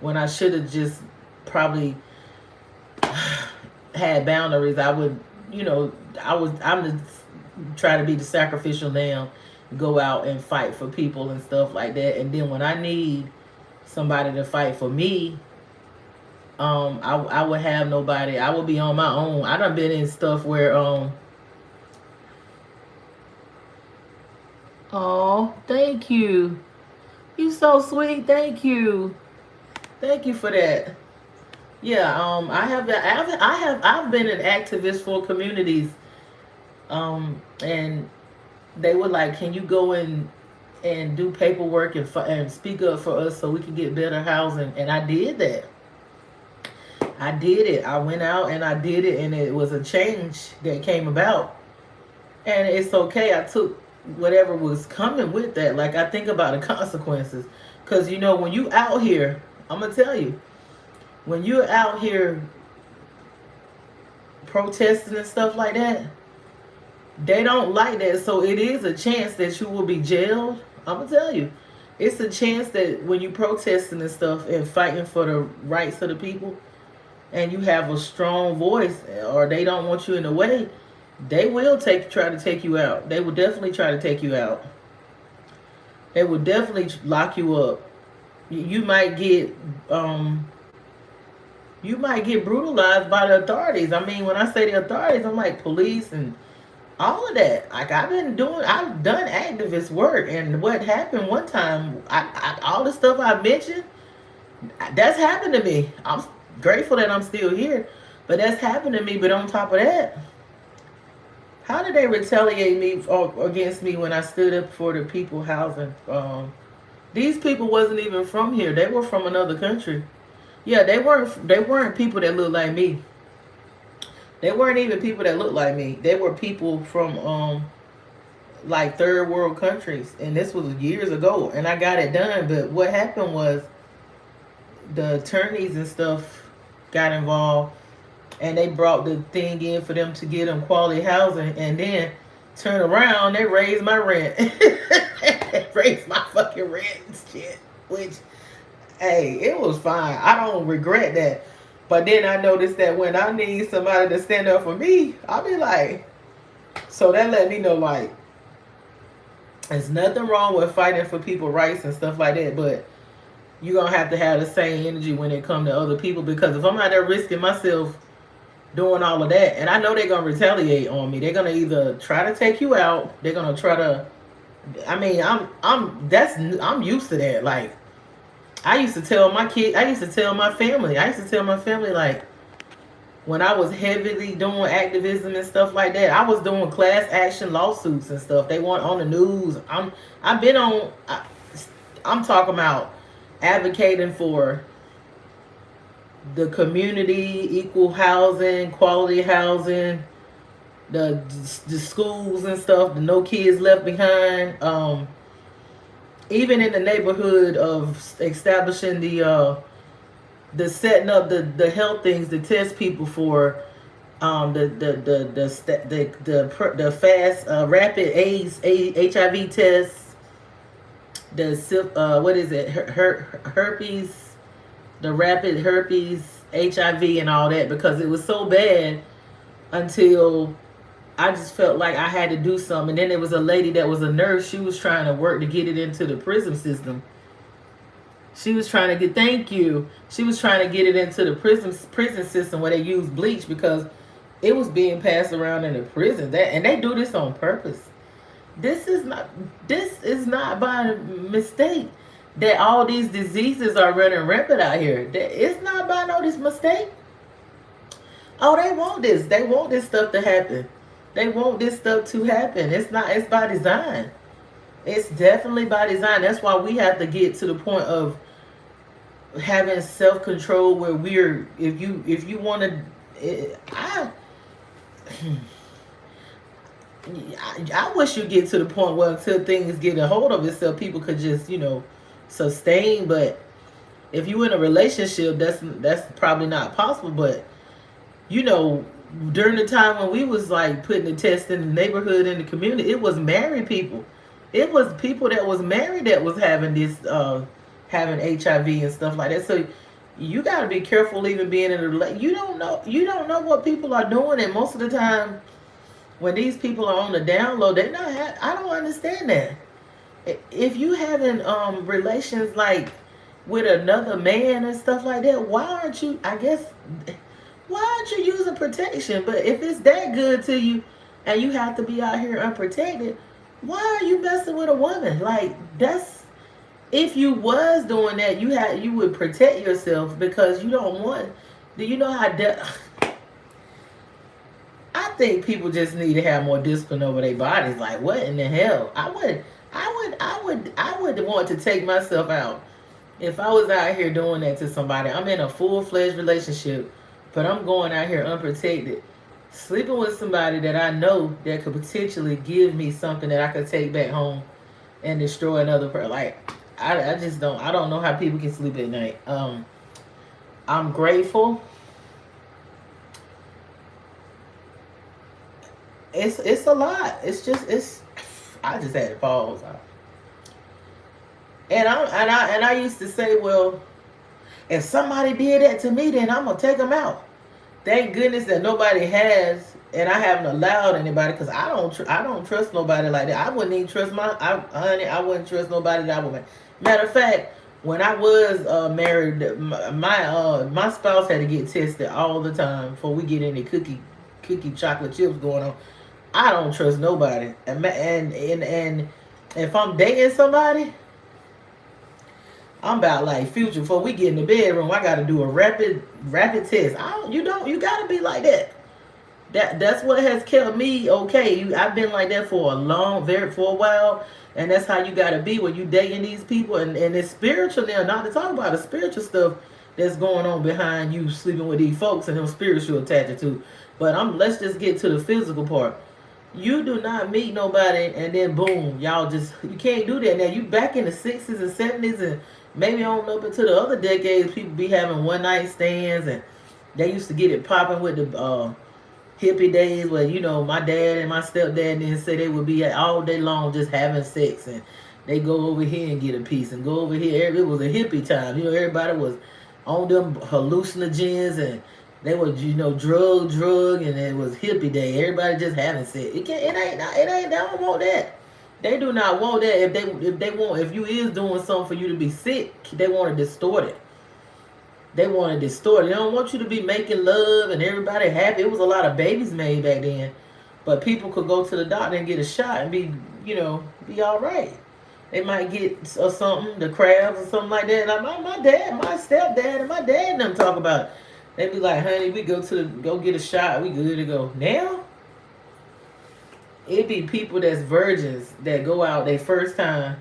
when I should have just probably had boundaries. I'm try to be the sacrificial lamb, go out and fight for people and stuff like that. And then when I need somebody to fight for me, I would have nobody. I would be on my own. I done been in stuff where oh, thank you. You so sweet. Thank you. Thank you for that. Yeah, I've been an activist for communities. And they were like, "Can you go and do paperwork and speak up for us so we can get better housing?" And I did that. I did it. I went out and I did it, and it was a change that came about. And it's okay. I took whatever was coming with that. Like, I think about the consequences, because when you out here, I'm gonna tell you, when you're out here protesting and stuff like that, they don't like that. So it is a chance that you will be jailed. I'm gonna tell you, it's a chance that when you protesting and stuff and fighting for the rights of the people, and you have a strong voice, or they don't want you in the way, they will try to take you out. They will definitely try to take you out. They will definitely lock you up. You might get brutalized by the authorities. I mean, when I say the authorities, I'm like police and all of that. Like, I've done activist work, and what happened one time, all the stuff I mentioned, that's happened to me. I'm grateful that I'm still here, but that's happened to me. But on top of that, how did they retaliate against me when I stood up for the people housing? These people wasn't even from here. They were from another country. Yeah, they weren't people that looked like me. They weren't even people that looked like me. They were people from like third world countries, and this was years ago, and I got it done. But what happened was the attorneys and stuff got involved, and they brought the thing in for them to get them quality housing, and then turn around, they raised my rent. Raised my fucking rent and shit, which, hey, it was fine. I don't regret that. But then I noticed that when I need somebody to stand up for me, I'll be like, so that let me know, like, there's nothing wrong with fighting for people's rights and stuff like that, but you're going to have the same energy when it comes to other people, because if I'm out there risking myself doing all of that, and I know they're going to retaliate on me, they're going to either try to take you out, they're going to try to I mean, I'm used to that. Like, I used to tell my kid, I used to tell my family, like, when I was heavily doing activism and stuff like that, I was doing class action lawsuits and stuff. They weren't on the news. I've been on. I'm talking about advocating for the community, equal housing, quality housing, the the schools and stuff, the no kids left behind. Even in the neighborhood of establishing the setting up the health things to test people for the fast rapid AIDS HIV tests, the what is it, herpes, the rapid herpes HIV and all that, because it was so bad until I just felt like I had to do something. And then there was a lady that was a nurse. She was trying to work to get it into the prison system. She was trying to get, thank you. She was trying to get it into the prison system where they use bleach, because it was being passed around in the prison. And they do this on purpose. This is not by mistake that all these diseases are running rampant out here. It's not by no this mistake. Oh, they want this. They want this stuff to happen. They want this stuff to happen. It's not. It's by design. It's definitely by design. That's why we have to get to the point of having self-control where we're, if you want to, I wish you get to the point where until things get a hold of itself, people could just, sustain. But if you in a relationship, that's probably not possible. But during the time when we was like putting the test in the neighborhood, in the community, it was married people. It was people that was married that was having this, having HIV and stuff like that. So you got to be careful even being in a relationship. You don't know what people are doing, and most of the time, when these people are on the down low, they're not. I don't understand that. If you having relations like with another man and stuff like that, why aren't you? I guess. Why aren't you using protection? But if it's that good to you, and you have to be out here unprotected, why are you messing with a woman? Like, that's, if you was doing that, you would protect yourself, because you don't want. Do you know how? I think people just need to have more discipline over their bodies. Like, what in the hell? I would want to take myself out if I was out here doing that to somebody. I'm in a full-fledged relationship, but I'm going out here unprotected, sleeping with somebody that I know that could potentially give me something that I could take back home and destroy another person. Like, I just don't. I don't know how people can sleep at night. I'm grateful. It's a lot. I just had to pause. And I used to say, well, if somebody did that to me, then I'm gonna take them out. Thank goodness that nobody has, and I haven't allowed anybody, because I don't trust nobody like that. I wouldn't even trust I wouldn't trust nobody that I would. Matter of fact, when I was married, my spouse had to get tested all the time before we get any cookie chocolate chips going on. I don't trust nobody, and if I'm dating somebody, I'm about like Future. Before we get in the bedroom, I got to do a rapid test. You got to be like that. That's what has kept me okay. I've been like that for a while, and that's how you got to be when you dating these people. And it's spiritual now. Not to talk about the spiritual stuff that's going on behind you sleeping with these folks and them spiritual attached to. But let's just get to the physical part. You do not meet nobody and then boom, you can't do that. Now, you back in the 60s and 70s and maybe on up into the other decades, people be having one night stands, and they used to get it popping with the hippie days where, my dad and my stepdad then say they would be all day long just having sex, and they go over here and get a piece and go over here. It was a hippie time. Everybody was on them hallucinogens, and they were, drug, and it was hippie day. Everybody just having sex. It ain't. They don't want that. They do not want that. If you is doing something for you to be sick, they want to distort it. They want to distort it. They don't want you to be making love and everybody happy. It was a lot of babies made back then. But people could go to the doctor and get a shot and be, be all right. They might get or something, the crabs or something like that. And my dad, my stepdad, and my dad and them talk about it. They be like, honey, we go get a shot, we good to go. Now, it be people that's virgins that go out their first time,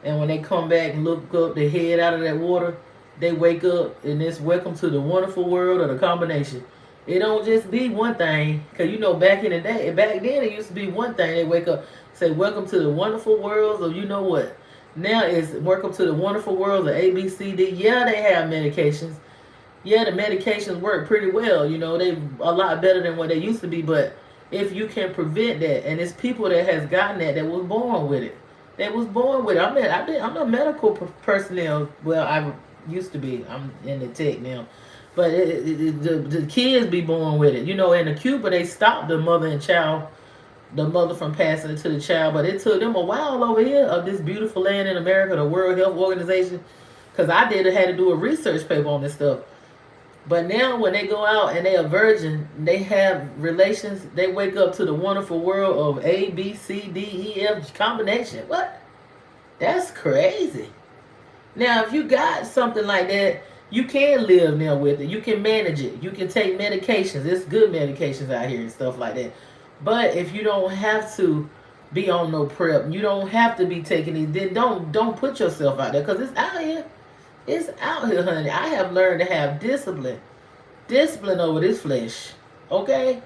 and when they come back and look up their head out of that water, they wake up and it's welcome to the wonderful world of the combination. It don't just be one thing, cause back in the day, back then it used to be one thing. They wake up, say welcome to the wonderful worlds of you know what. Now it's welcome to the wonderful worlds of A, B, C, D. Yeah, they have medications. Yeah, the medications work pretty well. They a lot better than what they used to be. But if you can prevent that, and it's people that has gotten that was born with it. That was born with it. I'm a medical personnel. Well, I used to be. I'm in the tech now. But the kids be born with it. In the Cuba, they stopped the mother and child, the mother from passing it to the child. But it took them a while over here of this beautiful land in America, the World Health Organization. Because I had to do a research paper on this stuff. But now when they go out and they are virgin, they have relations, they wake up to the wonderful world of A, B, C, D, E, F combination. What? That's crazy. Now, if you got something like that, you can live now with it. You can manage it. You can take medications. There's good medications out here and stuff like that. But if you don't have to be on no prep, you don't have to be taking these, then don't put yourself out there because it's out here. It's out here, honey. I have learned to have discipline. Discipline over this flesh. Okay?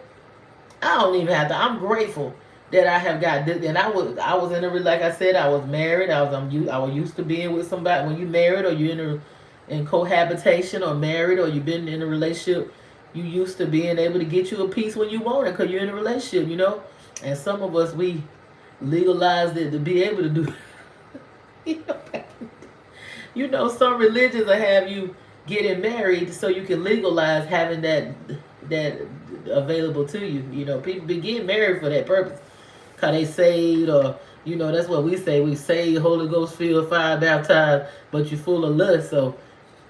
I don't even have to. I'm grateful that I have got this. And I was in a, like I said, I was married. I was used to being with somebody. When you married or you're in cohabitation or married or you've been in a relationship, you used to being able to get you a piece when you want it because you're in a relationship, And some of us, we legalized it to be able to do some religions will have you getting married so you can legalize having that available to you. People be getting married for that purpose. Because they saved or, that's what we say. We saved, Holy Ghost filled, fire baptized, but you're full of lust. So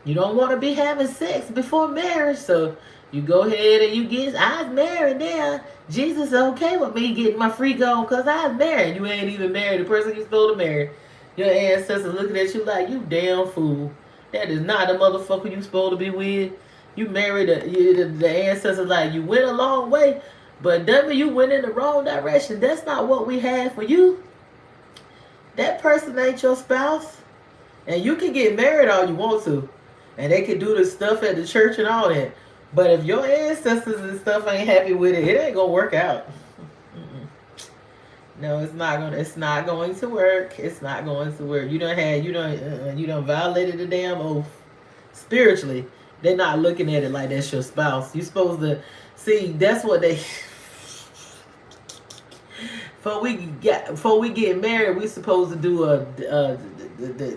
you don't want to be having sex before marriage. So you go ahead and I'm married now. Jesus is okay with me getting my freak on because I'm married. You ain't even married the person you're supposed to marry. Your ancestors looking at you like, you damn fool. That is not the motherfucker you supposed to be with. You married the ancestors like, you went a long way, but dummy, you went in the wrong direction. That's not what we had for you. That person ain't your spouse. And you can get married all you want to. And they can do the stuff at the church and all that. But if your ancestors and stuff ain't happy with it, it ain't gonna work out. No, it's not going to work. It's not going to work. You done violated the damn oath. Spiritually, they're not looking at it like that's your spouse. You supposed to see. That's what they. Before we get married, we supposed to do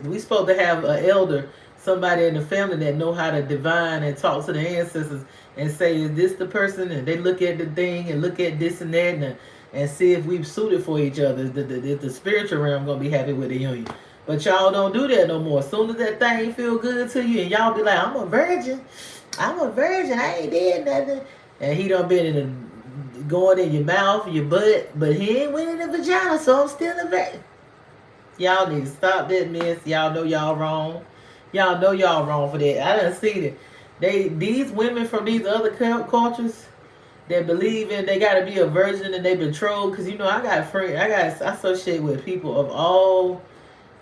we supposed to have an elder, somebody in the family that know how to divine and talk to the ancestors and say, is this the person? And they look at the thing and look at this and that and see if we've suited for each other. The spiritual realm gonna be happy with the union. But y'all don't do that no more. As soon as that thing feel good to you and y'all be like, I'm a virgin. I ain't did nothing. And he done been going in your mouth, your butt, but he ain't went in the vagina, so I'm still a virgin. Y'all need to stop that mess. Y'all know y'all wrong. Y'all know y'all wrong for that. I done seen it. These women from these other cultures that believe in they gotta be a virgin and they betrothed, because I got friends, I associate with people of all.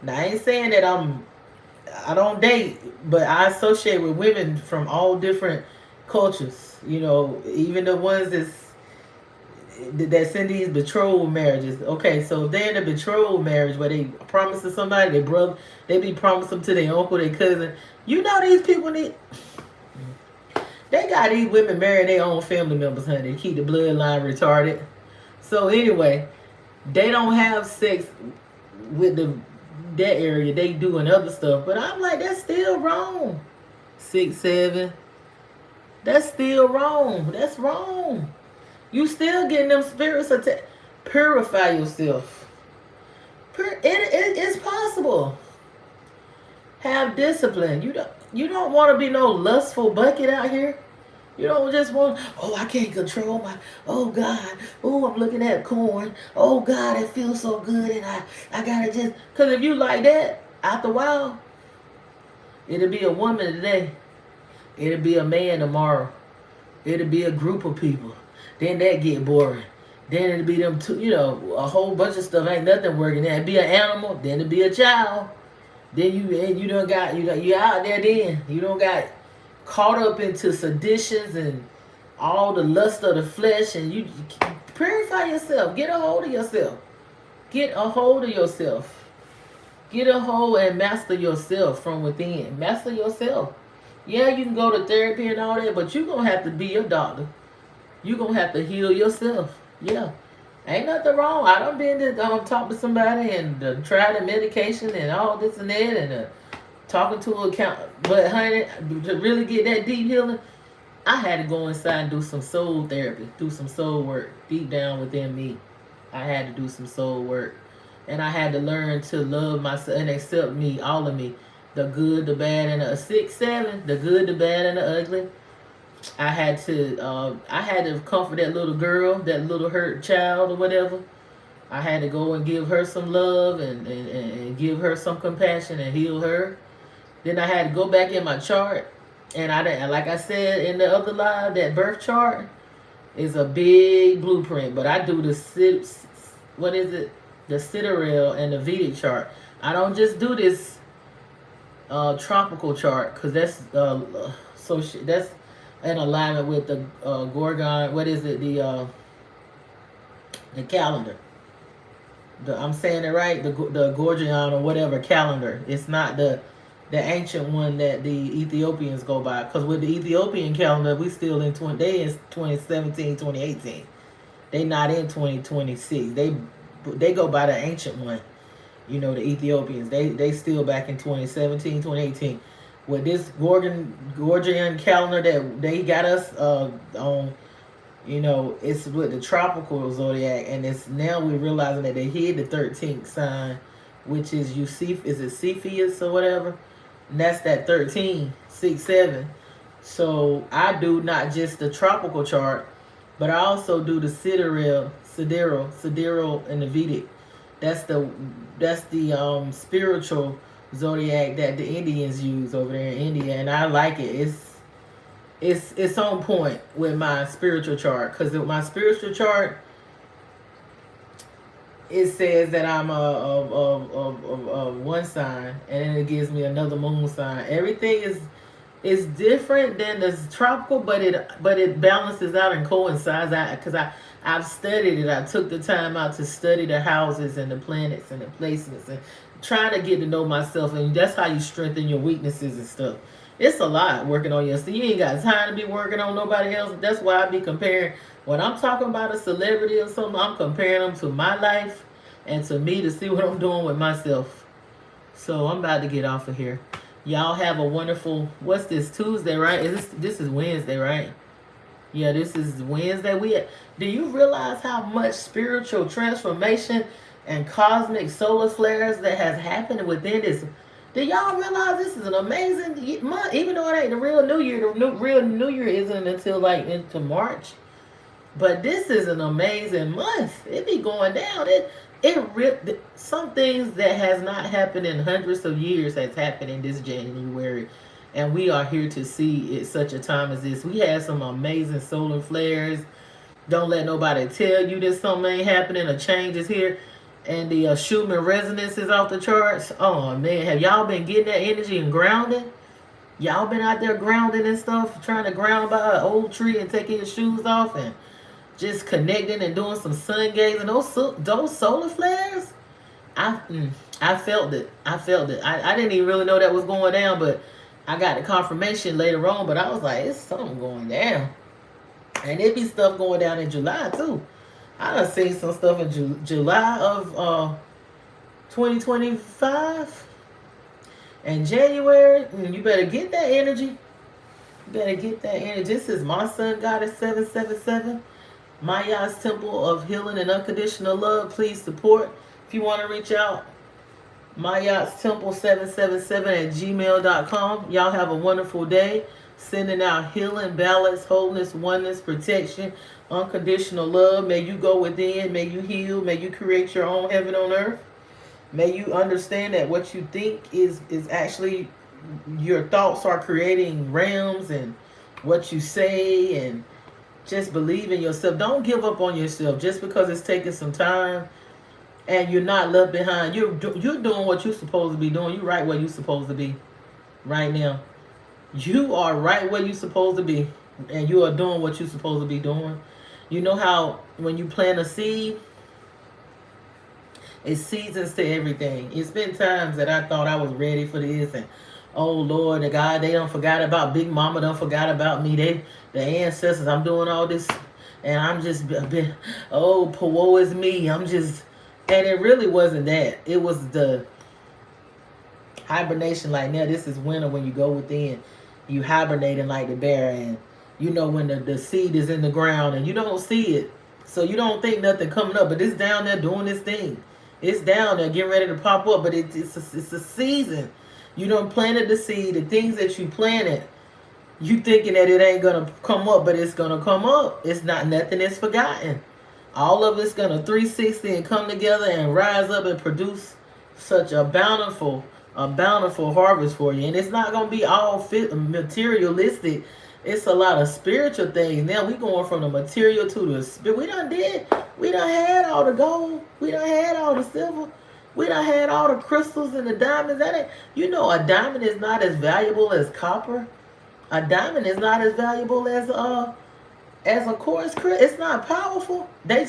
Now I ain't saying that I don't date, but I associate with women from all different cultures. Even the ones that's in these betrothal marriages. Okay, so they're in a betrothal marriage where they promise to somebody, their brother, they be promising to their uncle, their cousin. These people need. They got these women marrying their own family members, honey, to keep the bloodline retarded. So anyway, they don't have sex with that area. They doing other stuff. But I'm like, that's still wrong. 6, 7. That's still wrong. That's wrong. You still getting them spirits attacked. Purify yourself. It's possible. Have discipline. You don't want to be no lustful bucket out here. You don't just want, oh, I can't control my, oh God, oh, I'm looking at corn. Oh God, it feels so good and I gotta just, because if you like that, after a while, it'll be a woman today. It'll be a man tomorrow. It'll be a group of people. Then that get boring. Then it'll be them two, a whole bunch of stuff. Ain't nothing working. Then it'll be an animal. Then it'll be a child. Then you don't got you out there. Then you don't got caught up into seditions and all the lust of the flesh. And you purify yourself. Get a hold of yourself. Get a hold of yourself. Get a hold and master yourself from within. Master yourself. Yeah, you can go to therapy and all that, but you're going to have to be your doctor. You're going to have to heal yourself. Yeah. Ain't nothing wrong. I done been to talk to somebody and try the medication and all this and that and talking to an account. But honey, to really get that deep healing, I had to go inside and do some soul therapy, do some soul work deep down within me. I had to do some soul work. And I had to learn to love myself and accept me, all of me. The good, the bad, and the 6, 7. The good, the bad, and the ugly. I had to comfort that little girl, that little hurt child or whatever. I had to go and give her some love and give her some compassion and heal her. Then I had to go back in my chart. And like I said in the other live, that birth chart is a big blueprint. But I do the sidereal and the Vedic chart. I don't just do this tropical chart because that's that's in alignment with the Gorgon. What is it? The calendar. I'm saying it right. The Gorgon or whatever calendar. It's not the ancient one that the Ethiopians go by. Because with the Ethiopian calendar, we still in 2017, 2018. They not in 2026. They go by the ancient one. The Ethiopians, they still back in 2017, 2018. With this Gorgian calendar that they got us on, it's with the tropical zodiac, and it's now we're realizing that they hid the 13th sign, which is is it Cepheus or whatever? And that's that 13, 6, 7. So I do not just the tropical chart, but I also do the sidereal, and the Vedic. That's the spiritual zodiac that the Indians use over there in India, and I like it. It's on point with my spiritual chart, because my spiritual chart, it says that I'm a one sign, and then it gives me another moon sign. Everything is different than the tropical, but it balances out and coincides out, because I've studied it. I took the time out to study the houses and the planets and the placements and trying to get to know myself. And that's how you strengthen your weaknesses and stuff. It's a lot working on yourself. You ain't got time to be working on nobody else. That's why I be comparing. When I'm talking about a celebrity or something, I'm comparing them to my life and to me to see what I'm doing with myself. So I'm about to get off of here. Y'all have a wonderful, what's this, Tuesday, right? This is Wednesday, right? Yeah, this is Wednesday. Do you realize how much spiritual transformation and cosmic solar flares that has happened within this? Do y'all realize this is an amazing month? Even though it ain't the real New Year, the real New Year isn't until like into March. But this is an amazing month. It be going down. Some things that has not happened in hundreds of years has happened in this January. And we are here to see it such a time as this. We had some amazing solar flares. Don't let nobody tell you that something ain't happening. A change is here. And the Schumann resonance is off the charts. Oh, man. Have y'all been getting that energy and grounding? Y'all been out there grounding and stuff? Trying to ground by an old tree and taking your shoes off and just connecting and doing some sun gazing. Those solar flares? I felt it. I didn't even really know that was going down, but I got the confirmation later on, but I was like, it's something going down. And it be stuff going down in July, too. I done seen some stuff in July of 2025. And January, you better get that energy. You better get that energy. This is MaSunGoddess777. Maya's Temple of Healing and Unconditional Love. Please support. If you want to reach out, Maya's Temple 777 at gmail.com. Y'all have a wonderful day. sending out healing, balance, wholeness, oneness, protection, unconditional love. May you go within, may you heal, may you create your own heaven on earth. May you understand that what you think is actually, your thoughts are creating realms, and what you say, and just believe in yourself. Don't give up on yourself just because it's taking some time and you're not left behind. You're doing what you're supposed to be doing. You're right where you're supposed to be right now. You are right where you're supposed to be, and you are doing what you're supposed to be doing. You know how when you plant a seed, it's seasons to everything. It's been times that I thought I was ready for this, and oh Lord, the God, they done forgot about Big Mama, done forgot about me. The ancestors, I'm doing all this, and I'm just been, oh, woe is me. I'm just, and it really wasn't that. It was the hibernation. Like now, this is winter when you go within, you hibernating like the bear, and you know when the seed is in the ground and you don't see it, so you don't think nothing coming up, but it's down there doing this thing. It's down there getting ready to pop up, but it's a season. You done planted the seed, the things that you planted. You thinking that it ain't gonna come up, but it's gonna come up. It's not, nothing is forgotten. All of it's gonna 360 and come together and rise up and produce such a bountiful harvest for you. And it's not gonna be all materialistic. It's a lot of spiritual things. Now we going from the material to the spirit. We done had all the gold. We done had all the silver. We done had all the crystals and the diamonds. That ain't, you know, a diamond is not as valuable as copper. A diamond is not as valuable as a quartz crystal. It's not powerful. Man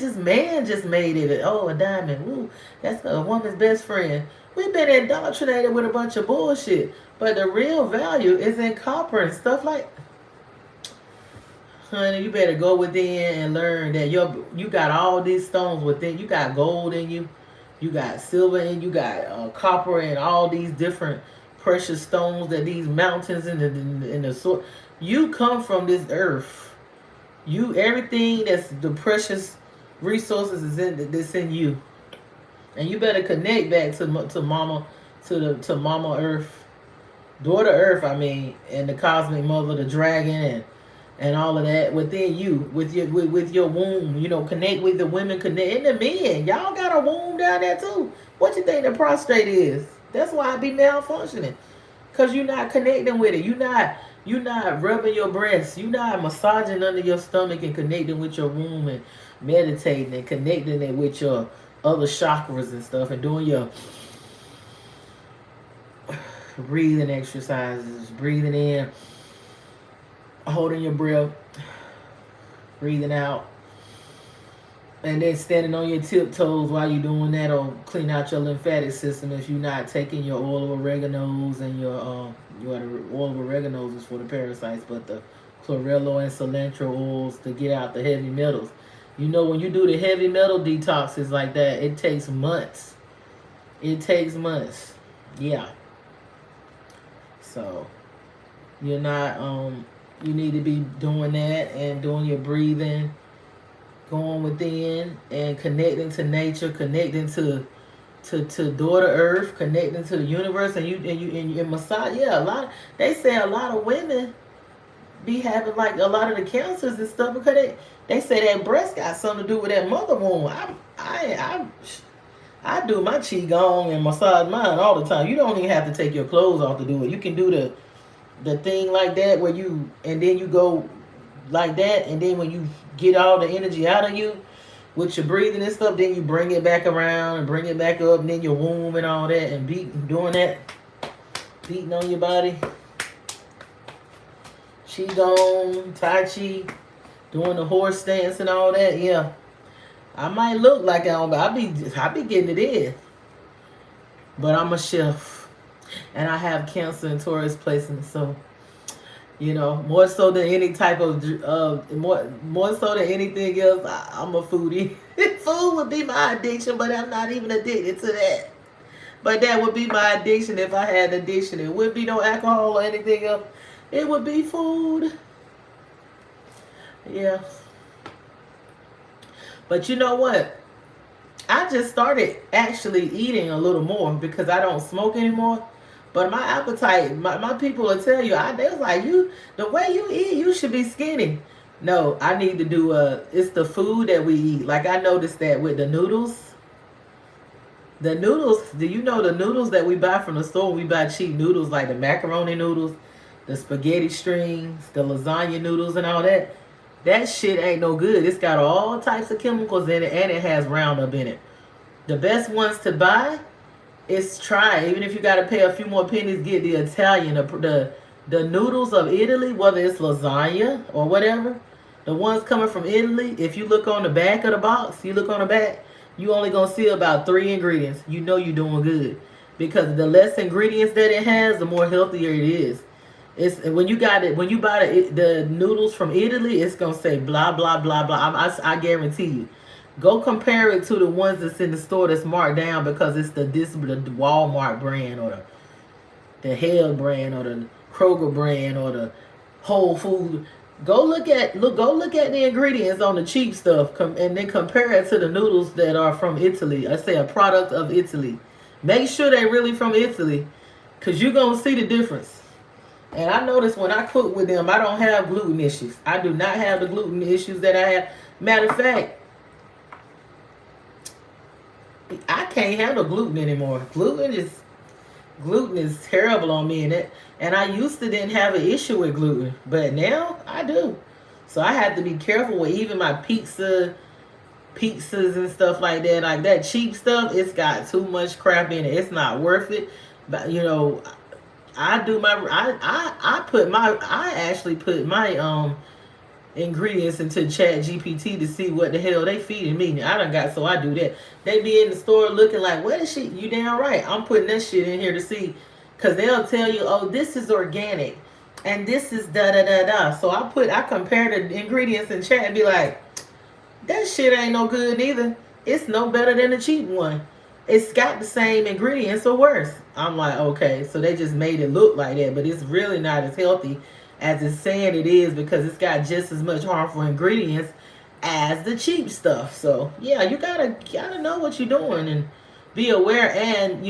just made it. Oh, a diamond. Ooh, that's a woman's best friend. We've been indoctrinated with a bunch of bullshit. But the real value is in copper and stuff like. Honey, you better go within and learn that you got all these stones within. You got gold in you. You got silver in you. Got copper and all these different precious stones that these mountains in the soil. You come from this earth. Everything that's the precious resources is in you, and you better connect back to Mama, to Mama Earth, Daughter Earth. I mean, and the cosmic mother, the dragon, and all of that within you, with your womb. You know, connect with the women, connect, and the men. Y'all got a womb down there too. What you think the prostate is? That's why I be malfunctioning, cause you're not connecting with it. You're not rubbing your breasts. You're not massaging under your stomach and connecting with your womb and meditating and connecting it with your other chakras and stuff, and doing your breathing exercises, breathing in, holding your breath, breathing out, and then standing on your tiptoes while you're doing that, or clean out your lymphatic system if you're not taking your oil of oreganos and your oil of oreganos is for the parasites, but the chlorella and cilantro oils to get out the heavy metals. You know, when you do the heavy metal detoxes like that, it takes months. It takes months. Yeah. So you're not you need to be doing that and doing your breathing, going within and connecting to nature, connecting to Daughter Earth, connecting to the universe, and you massage. Yeah, they say a lot of women be having like a lot of the cancers and stuff because they say that breast got something to do with that mother wound. I do my qigong and massage mine all the time. You don't even have to take your clothes off to do it. You can do the thing like that where and then you go like that, and then when you get all the energy out of you with your breathing and stuff, then you bring it back around and bring it back up, and then your womb and all that, and doing that, beating on your body. Qigong, Tai Chi, doing the horse stance and all that. Yeah, I might look like I don't, but I be getting it in. But I'm a chef, and I have Cancer and Taurus placement, so you know, more so than any type of more so than anything else, I'm a foodie. Food would be my addiction, but I'm not even addicted to that. But that would be my addiction if I had an addiction. It wouldn't be no alcohol or anything else. It would be food. Yeah. But you know what? I just started actually eating a little more because I don't smoke anymore. But my appetite, my people will tell you, they was like, the way you eat, you should be skinny. No, I need to do it's the food that we eat. Like I noticed that with the noodles. The noodles, do you know the noodles that we buy from the store? We buy cheap noodles like the macaroni noodles, the spaghetti strings, the lasagna noodles, and all that. That shit ain't no good. It's got all types of chemicals in it, and it has Roundup in it. The best ones to buy is try. Even if you got to pay a few more pennies, get the Italian, the noodles of Italy, whether it's lasagna or whatever. The ones coming from Italy, if you look on the back of the box, you look on the back, you only gonna see about 3 ingredients. You know you're doing good because the less ingredients that it has, the more healthier it is. It's when you got it when you buy the noodles from Italy, it's gonna say blah blah blah blah. I guarantee you. Go compare it to the ones that's in the store that's marked down because it's the Walmart brand or the Hale brand or the Kroger brand or the Whole Food. Go look at the ingredients on the cheap stuff and then compare it to the noodles that are from Italy. I say a product of Italy. Make sure they're really from Italy, cause you're gonna see the difference. And I notice when I cook with them, I don't have gluten issues. I do not have the gluten issues that I have. Matter of fact, I can't handle gluten anymore. Gluten is terrible on me, and I used to didn't have an issue with gluten, but now I do. So I have to be careful with even my pizzas and stuff like that. Like that cheap stuff, it's got too much crap in it. It's not worth it. But I actually put my ingredients into Chat GPT to see what the hell they feeding me. So I do that. They be in the store looking like, what is she? You damn right. I'm putting that shit in here to see, because they'll tell you, oh, this is organic and this is da da da da. So I compare the ingredients in Chat and be like, that shit ain't no good neither. It's no better than the cheap one. It's got the same ingredients or worse. I'm like, okay, so they just made it look like that, but it's really not as healthy as it's saying it is, because it's got just as much harmful ingredients as the cheap stuff. So yeah, you gotta know what you're doing and be aware. And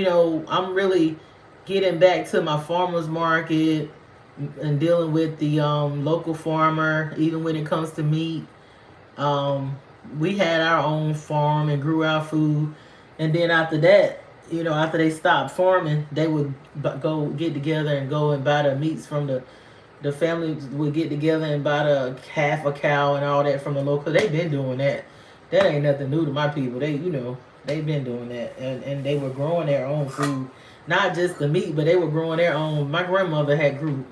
I'm really getting back to my farmers market and dealing with the local farmer, even when it comes to meat. We had our own farm and grew our food, and then after that, after they stopped farming, they would go get together and go and buy the meats from the family would get together and buy the half a cow and all that from the local. They've been doing that. That ain't nothing new to my people. They've been doing that, and they were growing their own food, not just the meat, but they were growing their own. My grandmother had grew.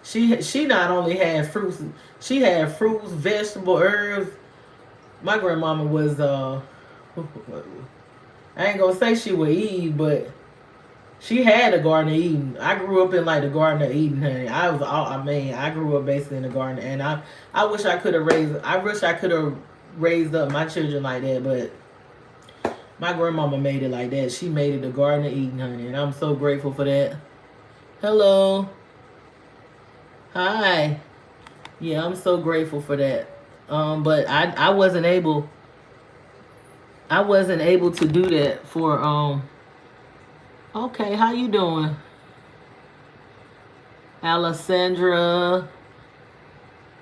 She not only had fruits, she had fruits, vegetable, herbs. My grandmama was I ain't gonna say she was Eve, but she had a Garden of Eden. I grew up in like the Garden of Eden, honey. I grew up basically in the garden, and I wish I could have raised up my children like that, but my grandmama made it like that. She made it the Garden of Eden, honey, and I'm so grateful for that. Hello. Hi. Yeah, I'm so grateful for that. But I wasn't able to do that for okay, how you doing? Alessandra.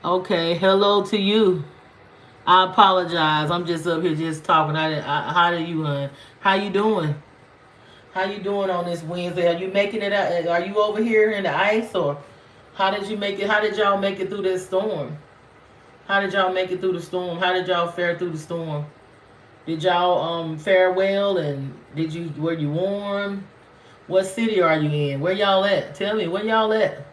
Okay, hello to you. I apologize. I'm just up here just talking. How do you, hon? How you doing? How you doing on this Wednesday? Are you making it out? Are you over here in the ice, or how did you make it? How did y'all make it through this storm? How did y'all make it through the storm? How did y'all fare through the storm? Did y'all fare well, and were you warm? What city are you in? Where y'all at? Tell me, where y'all at?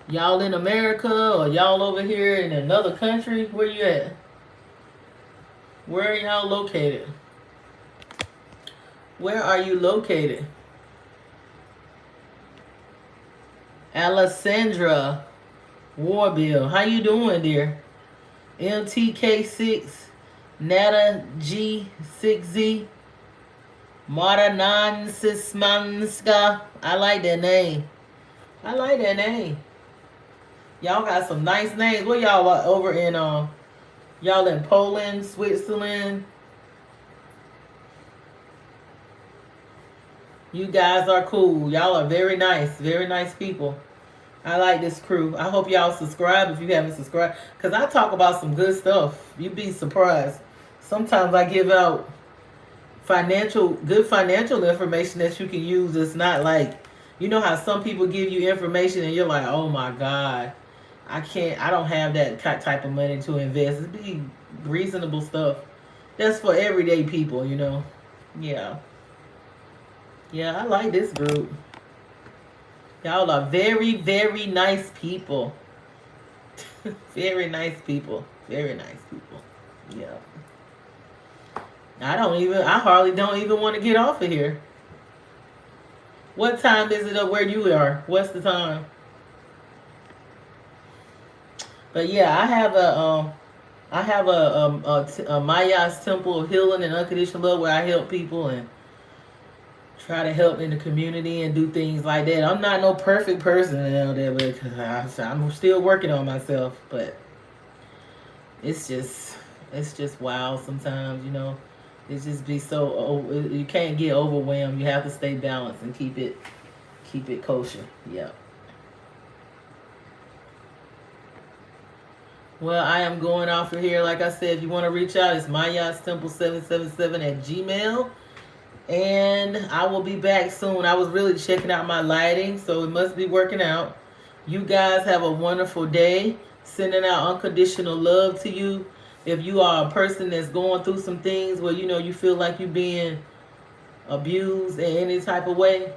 Y'all in America, or y'all over here in another country? Where you at? Where are y'all located? Where are you located? Alessandra Warbill, how you doing, dear? MTK6, Nata G6Z, Maranan Sismanska. I like that name. I like that name. Y'all got some nice names. Where y'all are over in y'all in Poland, Switzerland? You guys are cool. Y'all are very nice people. I like this crew. I hope y'all subscribe if you haven't subscribed. Because I talk about some good stuff. You'd be surprised. Sometimes I give out good financial information that you can use. It's not like, you know how some people give you information and you're like, oh my God, I don't have that type of money to invest. It'd be reasonable stuff. That's for everyday people, you know. Yeah. Yeah, I like this group. Y'all are very nice people. Very nice people. Very nice people. Yeah. I hardly don't even want to get off of here. What time is it up where you are? What's the time? But yeah, I have a Maya's Temple of Healing and Unconditional Love where I help people and try to help in the community and do things like that. I'm not no perfect person out there, but I'm still working on myself. But it's just wild sometimes, you know. It just be so you can't get overwhelmed. You have to stay balanced and keep it kosher. Yeah. Well, I am going off of here. Like I said, if you want to reach out, it's MaSunGoddess777 at Gmail. And I will be back soon. I was really checking out my lighting, so it must be working out. You guys have a wonderful day. Sending out unconditional love to you. If you are a person that's going through some things where, you know, you feel like you're being abused in any type of way,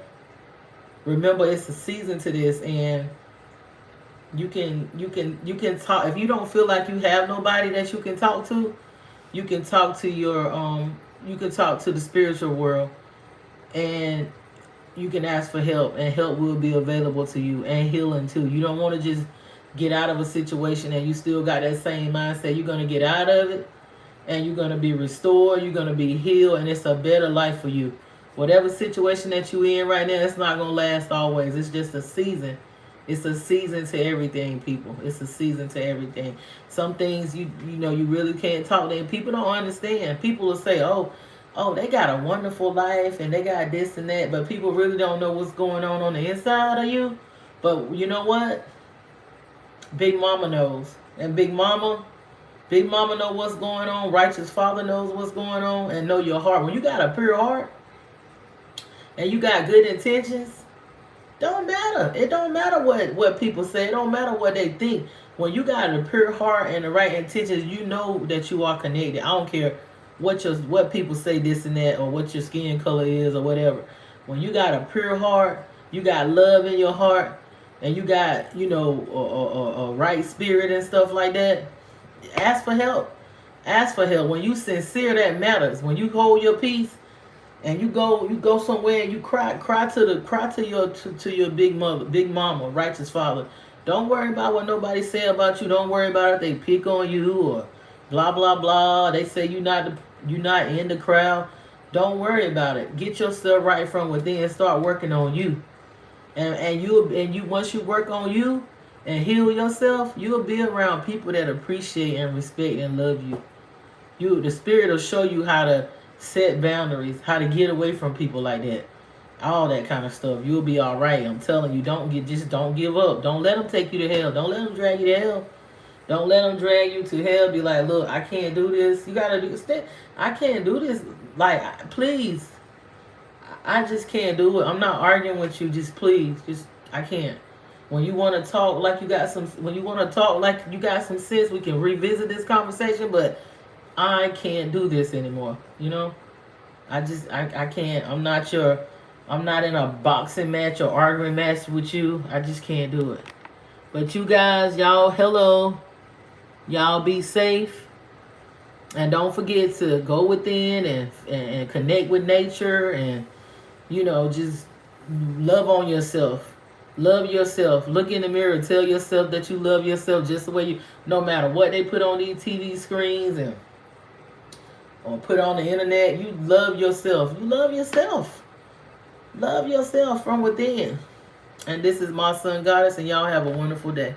remember it's a season to this, and you can talk. If you don't feel like you have nobody that you can talk to, you can talk to you can talk to the spiritual world, and you can ask for help, and help will be available to you, and healing too. You don't want to just get out of a situation and you still got that same mindset. You're going to get out of it, and you're going to be restored, you're going to be healed, and it's a better life for you. Whatever situation that you're in right now, it's not going to last always. It's just a season. It's a season to everything, people. It's a season to everything. Some things you know you really can't talk to, and people don't understand. People will say, oh, they got a wonderful life and they got this and that, but people really don't know what's going on the inside of you. But you know what? Big Mama knows, and Big Mama know what's going on. Righteous Father knows what's going on, and know your heart. When you got a pure heart and you got good intentions, don't matter. It don't matter what people say. It don't matter what they think. When you got a pure heart and the right intentions, you know that you are connected. I don't care what people say, this and that, or what your skin color is or whatever. When you got a pure heart, you got love in your heart, and you got, you know, a right spirit and stuff like that, ask for help. Ask for help. When you sincere, that matters. When you hold your peace and you go somewhere and you cry to your big mama, righteous Father. Don't worry about what nobody say about you. Don't worry about if they pick on you or blah blah blah. They say you're not in the crowd. Don't worry about it. Get yourself right from within and start working on you. And you once you work on you and heal yourself, you'll be around people that appreciate and respect and love you. The spirit will show you how to set boundaries, how to get away from people like that. All that kind of stuff. You'll be all right. I'm telling you, don't give up. Don't let them take you to hell. Don't let them drag you to hell. Don't let them drag you to hell. Be like, look, I can't do this. You gotta do this. I can't do this. Like, please. I just can't do it. I'm not arguing with you. Just please. I can't. When you want to talk like you got some sense, we can revisit this conversation, but I can't do this anymore. You know? I can't. I'm not in a boxing match or arguing match with you. I just can't do it. But you guys, y'all, hello. Y'all be safe. And don't forget to go within and connect with nature, and, you know, just love on yourself. Love yourself. Look in the mirror. Tell yourself that you love yourself just the way you, no matter what they put on these TV screens or put on the internet, you love yourself. You love yourself. Love yourself from within. And this is MaSunGoddess, and y'all have a wonderful day.